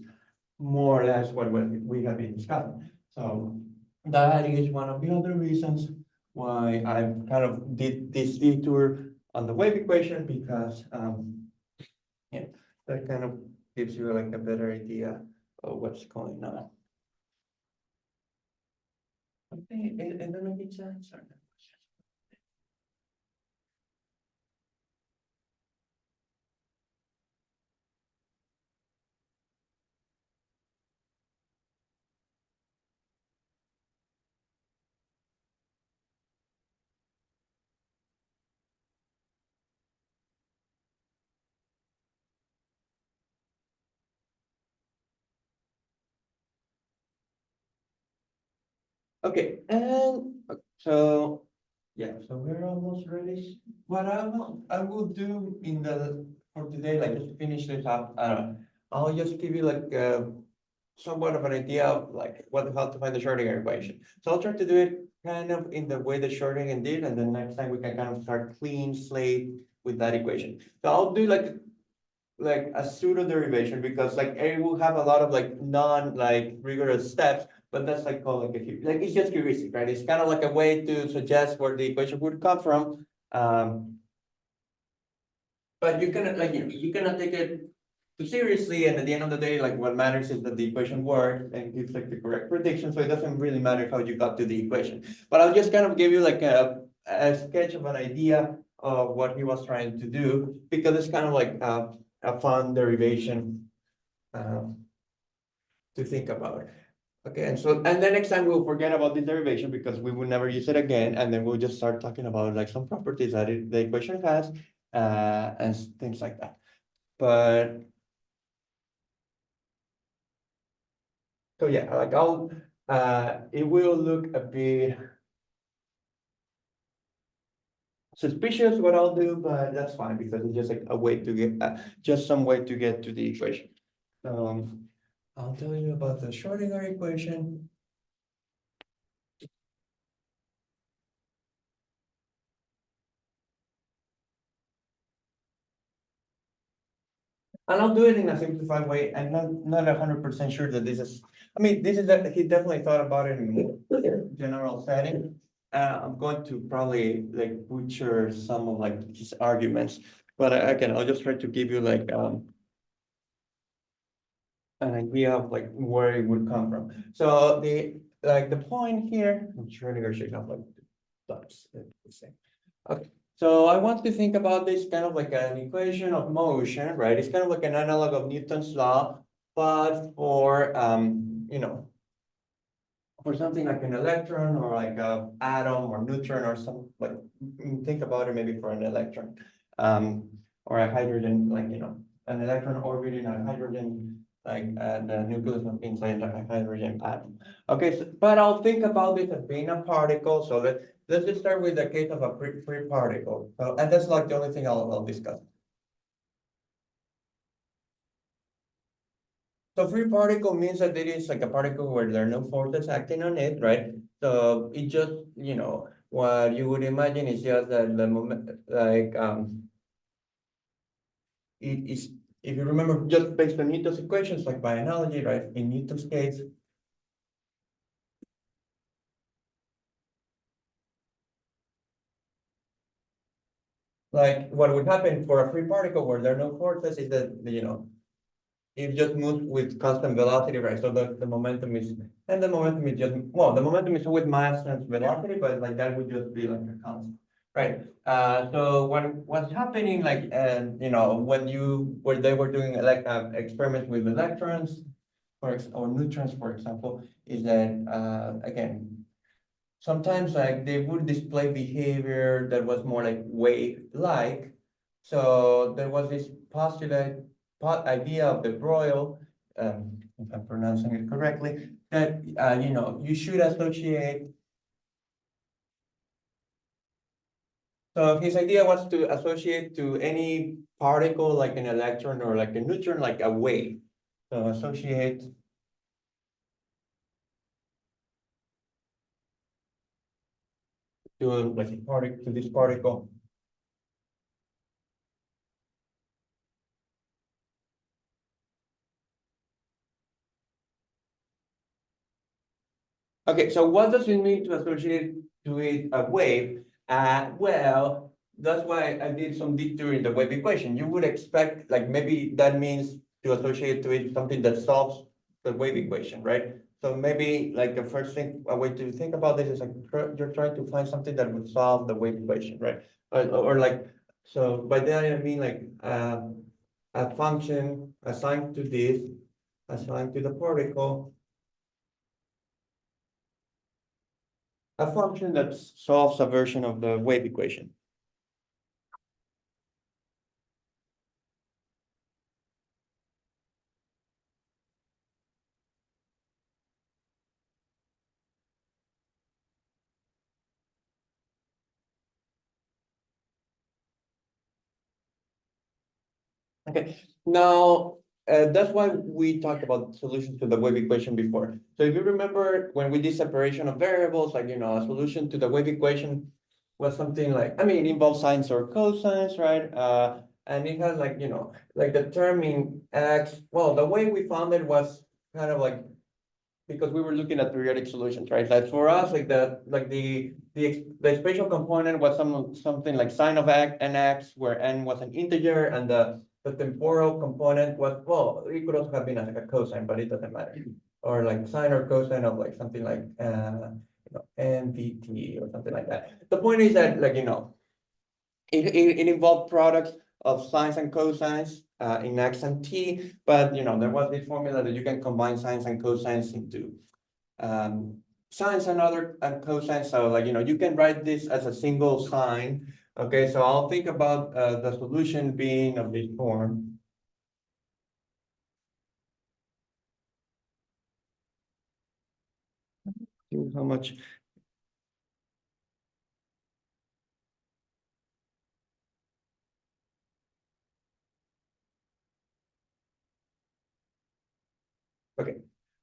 more or less what we have been discussing. So that is one of the other reasons why I kind of did this detour on the wave equation because, yeah, that kind of gives you like a better idea of what's going on. Okay, and then make sense or not? Okay, and so, yeah, so we're almost ready. What I will do in the, for today, like just finish this up, I'll just give you like, somewhat of an idea of like how to find the Schrodinger equation. So I'll try to do it kind of in the way that Schrodinger did, and then next time we can kind of start clean slate with that equation. So I'll do like a pseudo derivation because like it will have a lot of like non like rigorous steps, but that's like called like like it's just heuristic, right? It's kind of like a way to suggest where the equation would come from. But you cannot like you cannot take it too seriously, and at the end of the day, like what matters is that the equation works and gives like the correct prediction. So it doesn't really matter how you got to the equation. But I'll just kind of give you like a sketch of an idea of what he was trying to do because it's kind of like a fun derivation to think about. Okay, and so and then next time we'll forget about this derivation because we will never use it again, and then we'll just start talking about like some properties that the equation has, and things like that. But so yeah, like it will look a bit suspicious what I'll do, but that's fine because it's just like a way to get, just some way to get to the equation. I'll tell you about the Schrodinger equation. And I'll do it in a simplified way. I'm not 100% sure that this is, I mean, this is that he definitely thought about it in more general setting. I'm going to probably like butcher some of like his arguments, but again, I'll just try to give you like, an idea of like where it would come from. So the point here, I'm sure Schrodinger should have like dots. Okay, so I want to think about this kind of like an equation of motion, right? It's kind of like an analog of Newton's law, but for for something like an electron or like a atom or neutron or some like think about it maybe for an electron, or a hydrogen, like an electron orbiting a hydrogen, like the nucleus of inside a hydrogen atom. Okay, so, but I'll think about this as being a particle. So let's just start with the case of a free particle. So, and that's like the only thing I'll discuss. So free particle means that it is like a particle where there are no forces acting on it, right? So it just, what you would imagine is just that the moment, like, it is, if you remember, just based on Newton's equations, like by analogy, right? In Newton's case, like what would happen for a free particle where there are no forces is that, it just moves with constant velocity, right? So the momentum is, and the momentum is just, well, the momentum is with mass and velocity, but like that would just be like a constant, right? So what's happening, like, when they were doing like experiments with electrons, or neutrons, for example, is that, again, sometimes like they would display behavior that was more like wave-like. So there was this postulate, idea of the Broglie, if I'm pronouncing it correctly, that you should associate. So his idea was to associate to any particle like an electron or like a neutron, like a wave. So associate to like a particle, to this particle. Okay, so what does it mean to associate to it a wave? Well, that's why I did some detour in the wave equation. You would expect, like, maybe that means to associate to it something that solves the wave equation, right? So maybe like the first thing, a way to think about this is like you're trying to find something that would solve the wave equation, right? Or like, so by that I mean like a function assigned to this, assigned to the particle, a function that solves a version of the wave equation. Okay, now that's why we talked about solutions to the wave equation before. So if you remember when we did separation of variables, like, a solution to the wave equation was something like, I mean, it involves sines or cosines, right? And it has like, like the term in X, well, the way we found it was kind of like because we were looking at periodic solutions, right? Like for us, like the spatial component was something like sine of x and x, where n was an integer, and the temporal component was, well, it could also have been like a cosine, but it doesn't matter. Or like sine or cosine of like something like nvt or something like that. The point is that, like, it involved products of sines and cosines in x and t, but there was this formula that you can combine sines and cosines into um, sines and other and cosines. So, like, you can write this as a single sine. Okay, so I'll think about the solution being of this form. See how much. Okay,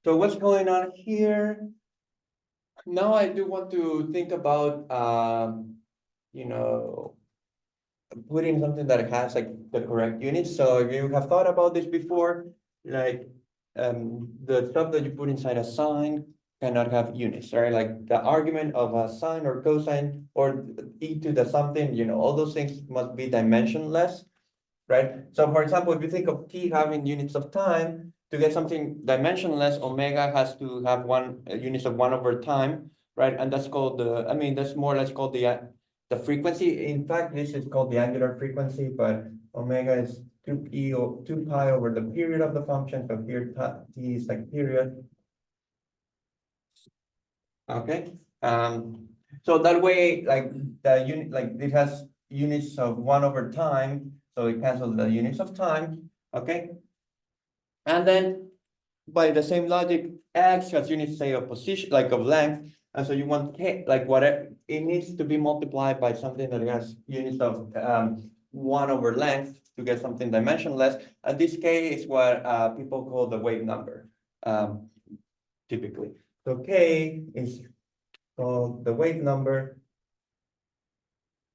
so what's going on here? Now I do want to think about you know putting something that has like the correct units. So if you have thought about this before, like the stuff that you put inside a sine cannot have units, right? Like the argument of a sine or cosine or e to the something, all those things must be dimensionless, right? So for example, if you think of t having units of time, to get something dimensionless, omega has to have units of 1/time, right? And that's called I mean, that's more or less called the frequency. In fact, this is called the angular frequency, but omega is 2p or 2 pi over the period of the function. So here t is like period. Okay. So that way, like the unit, like it has units of 1/time, so it cancels the units of time. Okay. And then by the same logic, x has units, say, of position, like of length. And so you want k, like whatever, it needs to be multiplied by something that has units of 1/length to get something dimensionless. And this k is what people call the wave number, typically. So k is called the wave number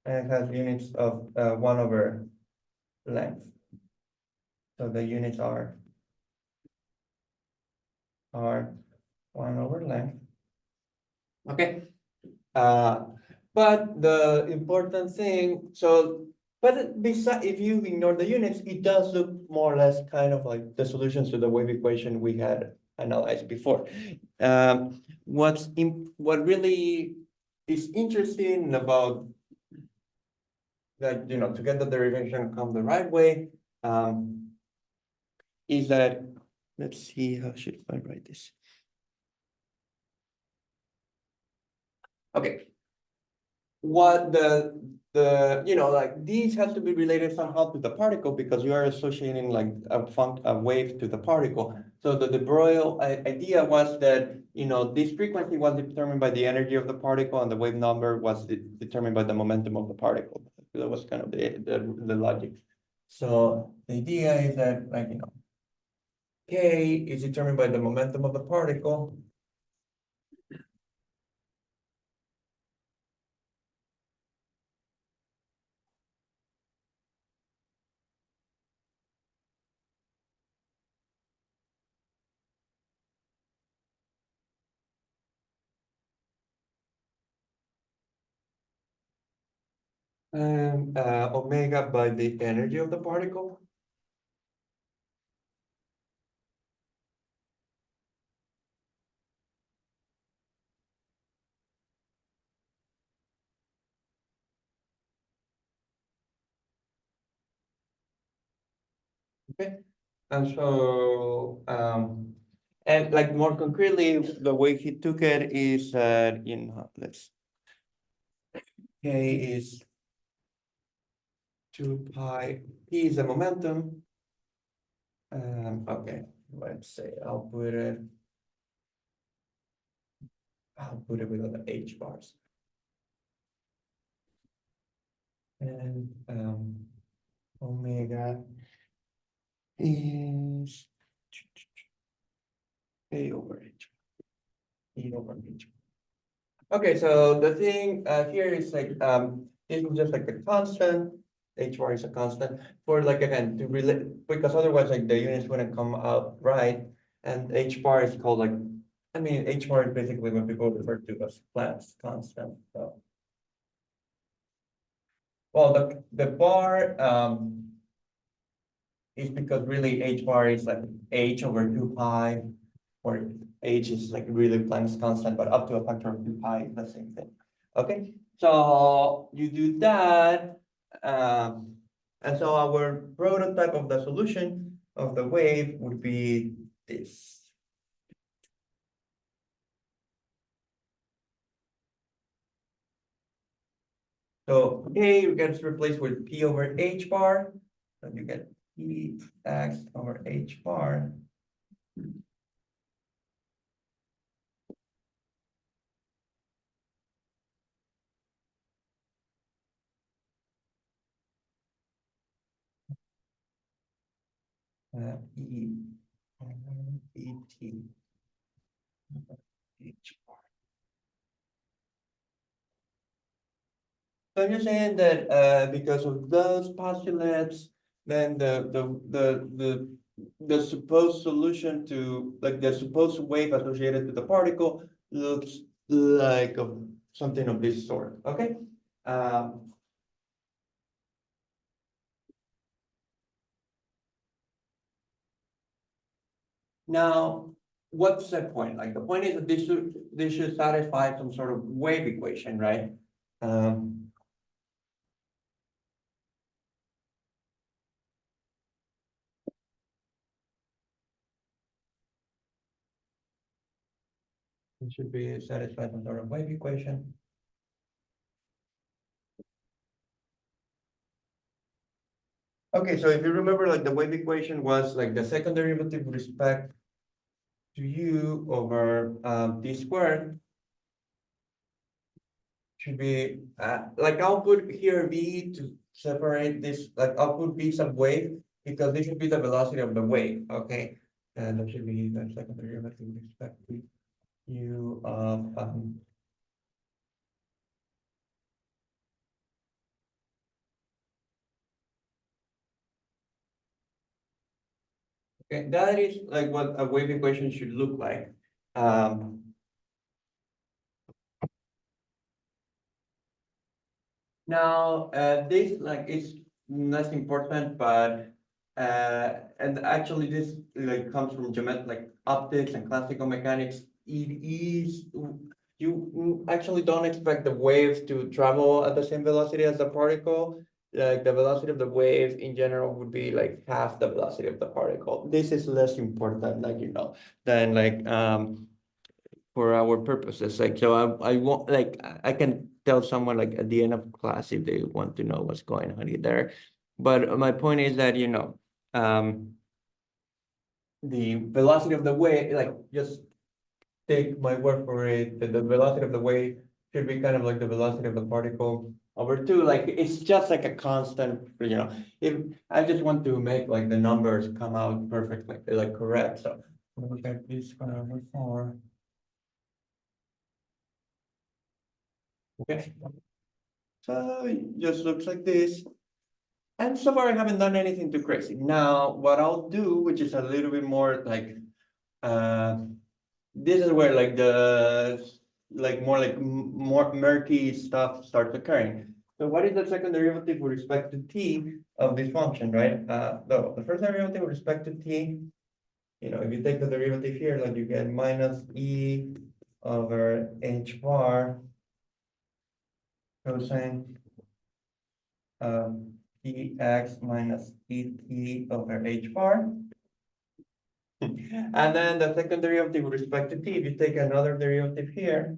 and has units of 1/length. So the units are 1/length. Okay. But the important thing, but besides, if you ignore the units, it does look more or less kind of like the solutions to the wave equation we had analyzed before. What really is interesting about that, to get the derivation come the right way, is that, let's see, how should I write this? Okay, what like these have to be related somehow to the particle because you are associating like a wave to the particle. So the de Broglie idea was that, this frequency was determined by the energy of the particle and the wave number was determined by the momentum of the particle. That was kind of the logic. So the idea is that, like, K is determined by the momentum of the particle. and omega by the energy of the particle. Okay, and so, and like more concretely, the way he took it is that, let's, K is 2 pi, P is the momentum. Okay, let's say I'll put it with the H bars. And, omega is A over H, E over H. Okay, so the thing here is like, this is just like a constant, H bar is a constant, for like, again, to relate, because otherwise like the units wouldn't come out right. And H bar is called like, I mean, H bar is basically what people refer to as Planck's constant, so. Well, the bar, is because really H bar is like H over 2 pi, or H is like really Planck's constant, but up to a factor of 2 pi, the same thing. Okay, so you do that, and so our prototype of the solution of the wave would be this. So A gets replaced with P over H bar, so you get P x over H bar. E E T H bar. So you're saying that because of those postulates, then the supposed solution to, like, the supposed wave associated to the particle looks like something of this sort. Okay. Now, what's the point? Like, the point is that this should satisfy some sort of wave equation, right? Um, it should be satisfied some sort of wave equation. Okay, so if you remember, like, the wave equation was like the second derivative with respect to u over d squared should be like, I'll put here v to separate this, like I'll put v sub wave, because this should be the velocity of the wave. Okay, and that should be the second derivative with respect to u of okay, that is like what a wave equation should look like. Now, this like is less important, but and actually this like comes from geometry, like optics and classical mechanics. It is, you actually don't expect the wave to travel at the same velocity as the particle. Like, the velocity of the wave in general would be like half the velocity of the particle. This is less important, like, than like for our purposes. Like, so I want, like, I can tell someone like at the end of class if they want to know what's going on there. But my point is that, the velocity of the wave, like, just take my word for it, that the velocity of the wave should be kind of like the velocity of the particle over two. Like, it's just like a constant, if I just want to make like the numbers come out perfectly, like correct. So look at this over 4. Okay. So it just looks like this. And so far I haven't done anything too crazy. Now, what I'll do, which is a little bit more like, this is where like more murky stuff starts occurring. So what is the second derivative with respect to t of this function, right? The first derivative with respect to t, if you take the derivative here, like you get minus e over h bar cosine px minus et over h bar. And then the second derivative with respect to t, if you take another derivative here,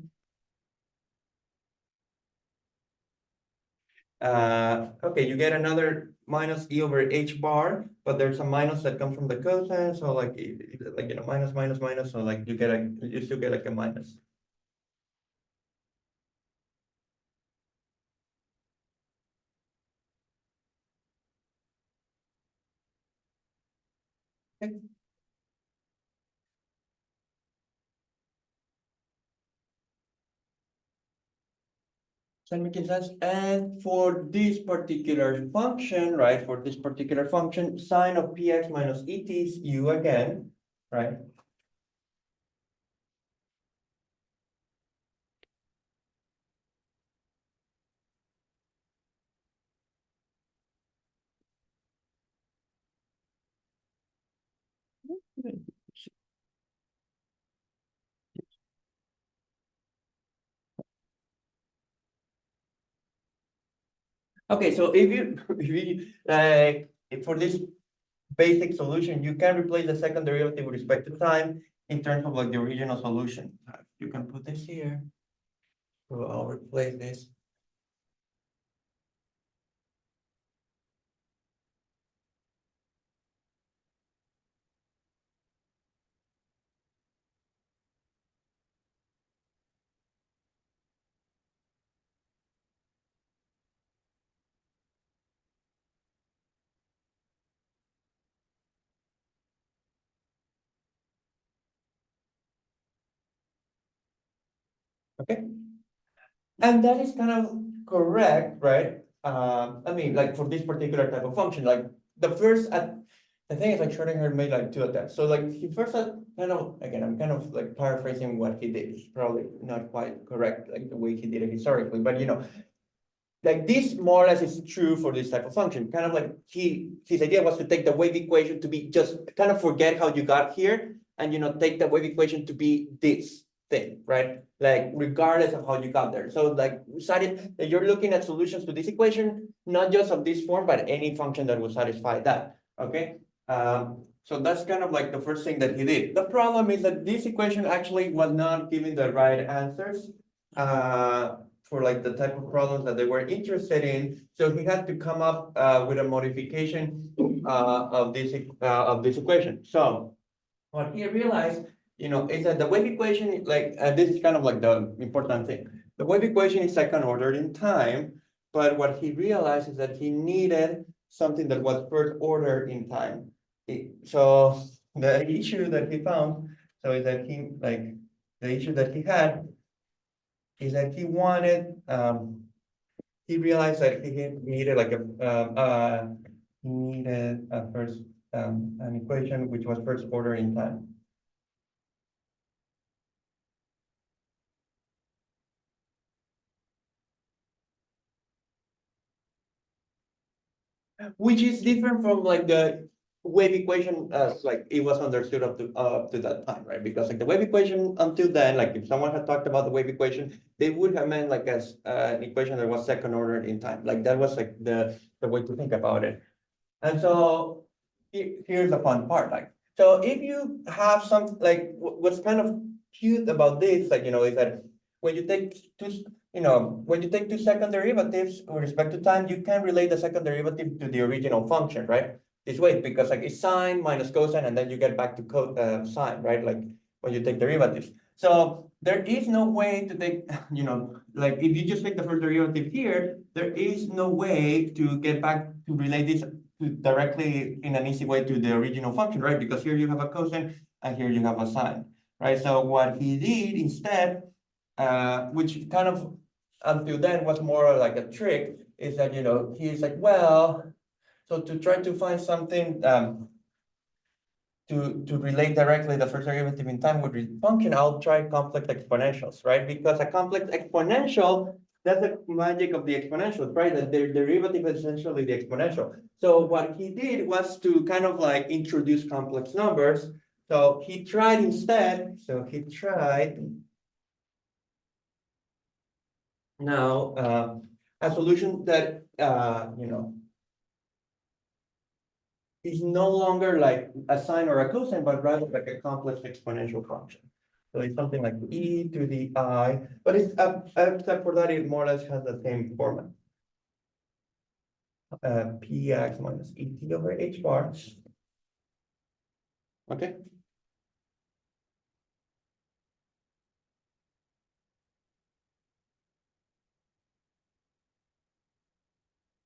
okay, you get another minus e over h bar, but there's a minus that comes from the cosine, so like minus minus minus, so like you still get like a minus. Okay. So making sense. And for this particular function, right? For this particular function, sine of px minus et is u again, right? Okay, so if you if you for this basic solution, you can replace the second derivative with respect to time in terms of like the original solution. You can put this here. So I'll replace this. Okay. And that is kind of correct, right? I mean, like for this particular type of function, like the first the thing is like Schrodinger made like two attempts. So like he first had kind of, again, I'm kind of like paraphrasing what he did. It's probably not quite correct, like the way he did it historically, but like this more or less is true for this type of function. Kind of like his idea was to take the wave equation to be just kind of forget how you got here and take the wave equation to be this thing, right? Like regardless of how you got there. So like we decided that you're looking at solutions to this equation, not just of this form, but any function that will satisfy that. Okay. So that's kind of like the first thing that he did. The problem is that this equation actually was not giving the right answers. For like the type of problems that they were interested in. So he had to come up with a modification of this equation. So what he realized, is that the wave equation, like this is kind of like the important thing. The wave equation is second ordered in time, but what he realized is that he needed something that was first order in time. So the issue that he found, so is that the issue that he had is that he realized that he needed like he needed a first an equation which was first order in time. Which is different from like the wave equation as like it was understood up to that time, right? Because like the wave equation until then, like if someone had talked about the wave equation, they would have meant like as an equation that was second order in time. Like that was like the way to think about it. And so here's the fun part, like, so if you have some, like, what's kind of cute about this, like, is that when you take when you take two second derivatives with respect to time, you can relate the second derivative to the original function, right? This way, because like it's sine minus cosine, and then you get back to sine, right? Like when you take derivatives. So there is no way to take, like if you just take the first derivative here, there is no way to get back to relate this directly in an easy way to the original function, right? Because here you have a cosine and here you have a sine, right? So what he did instead, which kind of until then was more like a trick, is that he's like, well, so to try to find something to relate directly the first derivative in time with the function, I'll try complex exponentials, right? Because a complex exponential that's the magic of the exponentials, right? That their derivative is essentially the exponential. So what he did was to kind of like introduce complex numbers. So he tried instead, now a solution that is no longer like a sine or a cosine, but rather like a complex exponential function. So it's something like e to the I, but it's except for that, it more or less has the same format. Px minus et over h bar. Okay.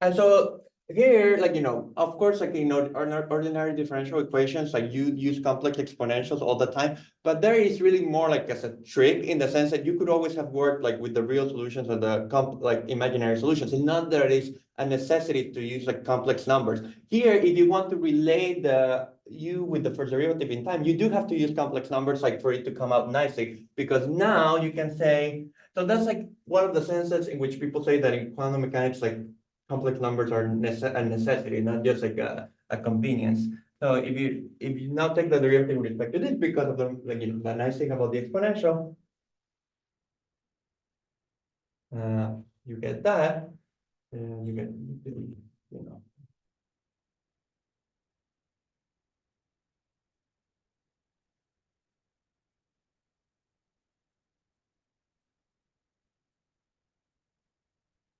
And so here, like, of course, like, ordinary differential equations, like you use complex exponentials all the time, but there is really more like as a trick in the sense that you could always have worked like with the real solutions and the like imaginary solutions, and not that it is a necessity to use like complex numbers. Here, if you want to relate the u with the first derivative in time, you do have to use complex numbers like for it to come out nicely, because now you can say, so that's like one of the senses in which people say that in quantum mechanics, like complex numbers are a necessity, not just like a convenience. So if you now take the derivative with respect to this, because of the like the nice thing about the exponential, you get that, and you get you know.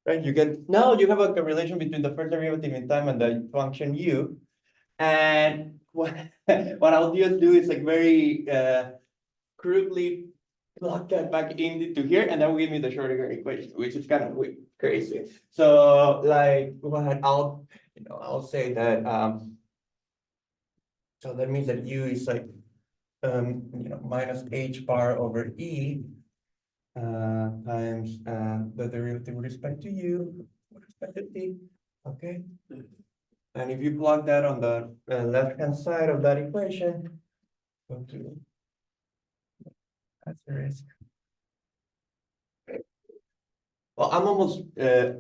Right, you get now you have like a relation between the first derivative in time and the function u, and what I'll just do is like very crudely plug that back into here, and that will give me the Schrodinger equation, which is kind of crazy. So like what I'll say that so that means that u is like minus h bar over e times the derivative with respect to u with respect to t. Okay. And if you plug that on the left-hand side of that equation, go to asterisk. Well,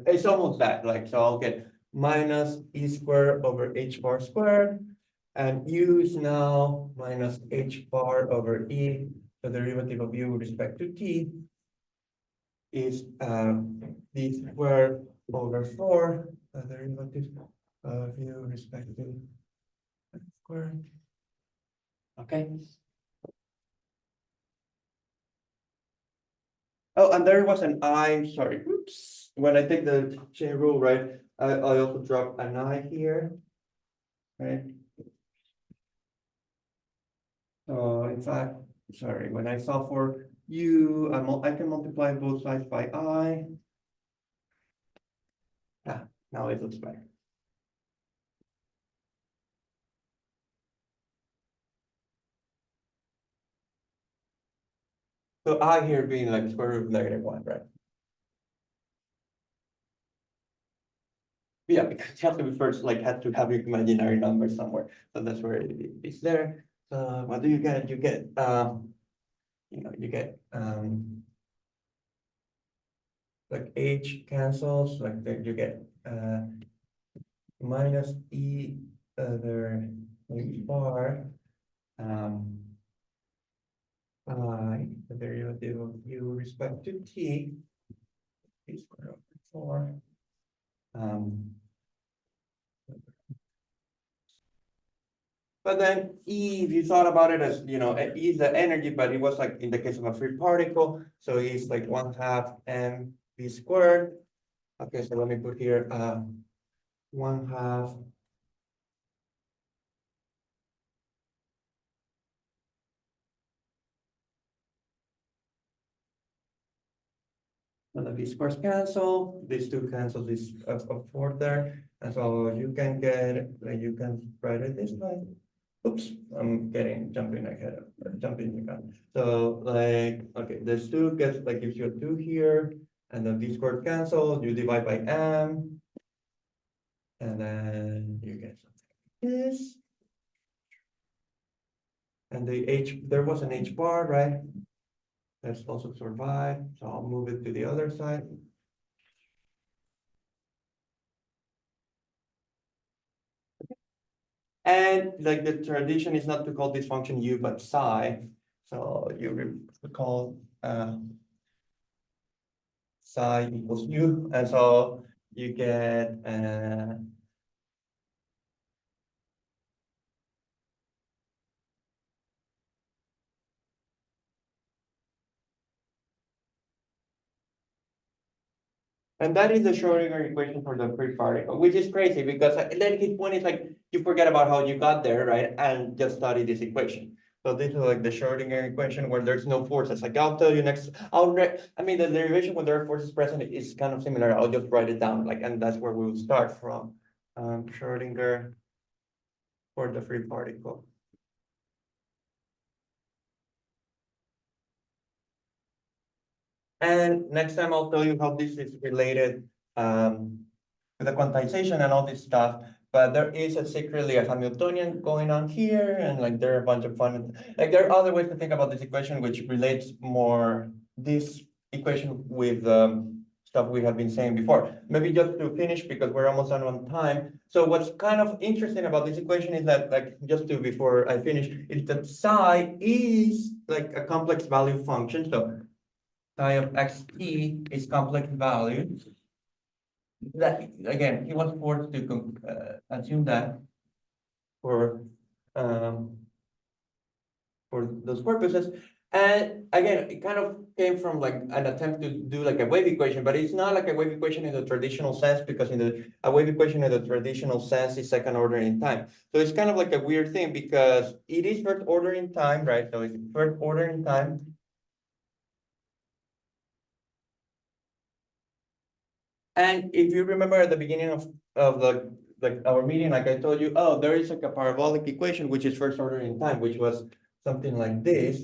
it's almost that, like, so I'll get minus e squared over h bar squared, and u is now minus h bar over e, the derivative of u with respect to t is d squared over 4, the derivative of u with respect to x squared. Okay. Oh, and there was an I, sorry, oops. When I take the chain rule, right, I also drop an I here, right? So in fact, sorry, when I solve for u, I can multiply both sides by I. Now it looks better. So I here being like square root of -1, right? Yeah, because you have to be first, like, had to have your imaginary number somewhere. So that's where it's there. So what do you get? You get, you get, like h cancels, like you get, minus e other h bar, I, the derivative of u with respect to t, t squared over 4. But then E, if you thought about it as, E is the energy, but it was like in the case of a free particle, so E is like 1/2 mv squared. Okay, so let me put here 1/2 and the v squares cancel, these two cancel this of 4 there, and so you can get, you can write it this way. Oops, I'm jumping ahead, jumping the gun. So like, okay, this 2 gets like gives you a 2 here, and then v squared cancel, you divide by m, and then you get something like this. And the h, there was an h bar, right? That's also survived, so I'll move it to the other side. And like the tradition is not to call this function u, but psi. So you recall psi equals u, and so you get and that is the Schrodinger equation for the free particle, which is crazy because then his point is like you forget about how you got there, right? And just study this equation. So this is like the Schrodinger equation where there's no forces. Like I'll tell you next, I mean, the derivation when there are forces present is kind of similar. I'll just write it down, like, and that's where we will start from. Schrodinger for the free particle. And next time I'll tell you how this is related with the quantization and all this stuff. But there is secretly a Hamiltonian going on here, and like there are a bunch of fun, like there are other ways to think about this equation, which relates more this equation with stuff we have been saying before. Maybe just to finish because we're almost done on time. So what's kind of interesting about this equation is that, like, just to before I finish, is that psi is like a complex value function. So psi of xt is complex value. That again, he was forced to assume that for um, for those purposes. And again, it kind of came from like an attempt to do like a wave equation, but it's not like a wave equation in the traditional sense because a wave equation in the traditional sense is second order in time. So it's kind of like a weird thing because it is first order in time, right? So it's first order in time. And if you remember at the beginning of like our meeting, like I told you, oh, there is like a parabolic equation, which is first order in time, which was something like this.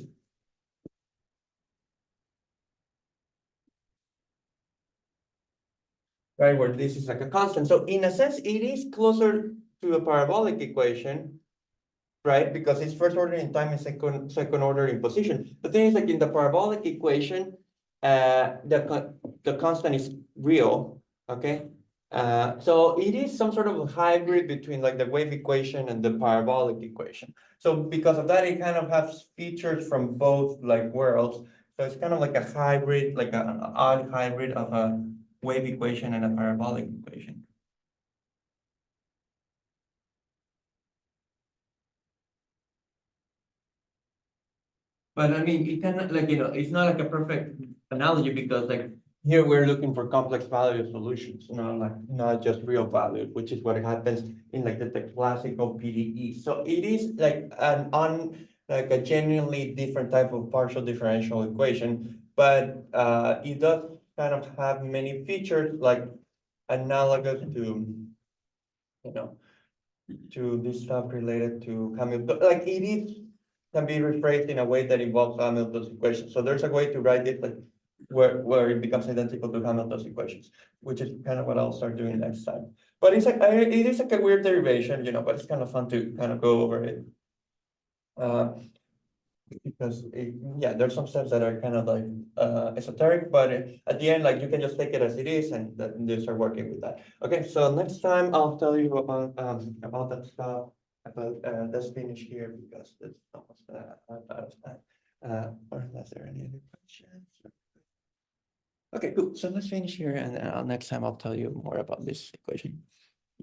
Right, where this is like a constant. So in a sense, it is closer to a parabolic equation, right? Because it's first order in time and second order in position. The thing is, like in the parabolic equation, the constant is real, okay? So it is some sort of a hybrid between like the wave equation and the parabolic equation. So because of that, it kind of has features from both like worlds. So it's kind of like a hybrid, like an odd hybrid of a wave equation and a parabolic equation. But I mean, it cannot like, it's not like a perfect analogy because like here we're looking for complex value solutions, not just real values, which is what happens in like the classical PDE. So it is like like a genuinely different type of partial differential equation, but it does kind of have many features like analogous to, you know, to this stuff related to Hamilton, like it is can be rephrased in a way that involves Hamilton's equation. So there's a way to write it like where it becomes identical to Hamilton's equations, which is kind of what I'll start doing next time. But it's like it is like a weird derivation, but it's kind of fun to kind of go over it. Because yeah, there's some steps that are kind of like esoteric, but at the end, like you can just take it as it is and then you start working with that. Okay, so next time I'll tell you about that stuff. But let's finish here because it's almost out of time. Or unless there are any other questions. Okay, cool. So let's finish here, and next time I'll tell you more about this equation.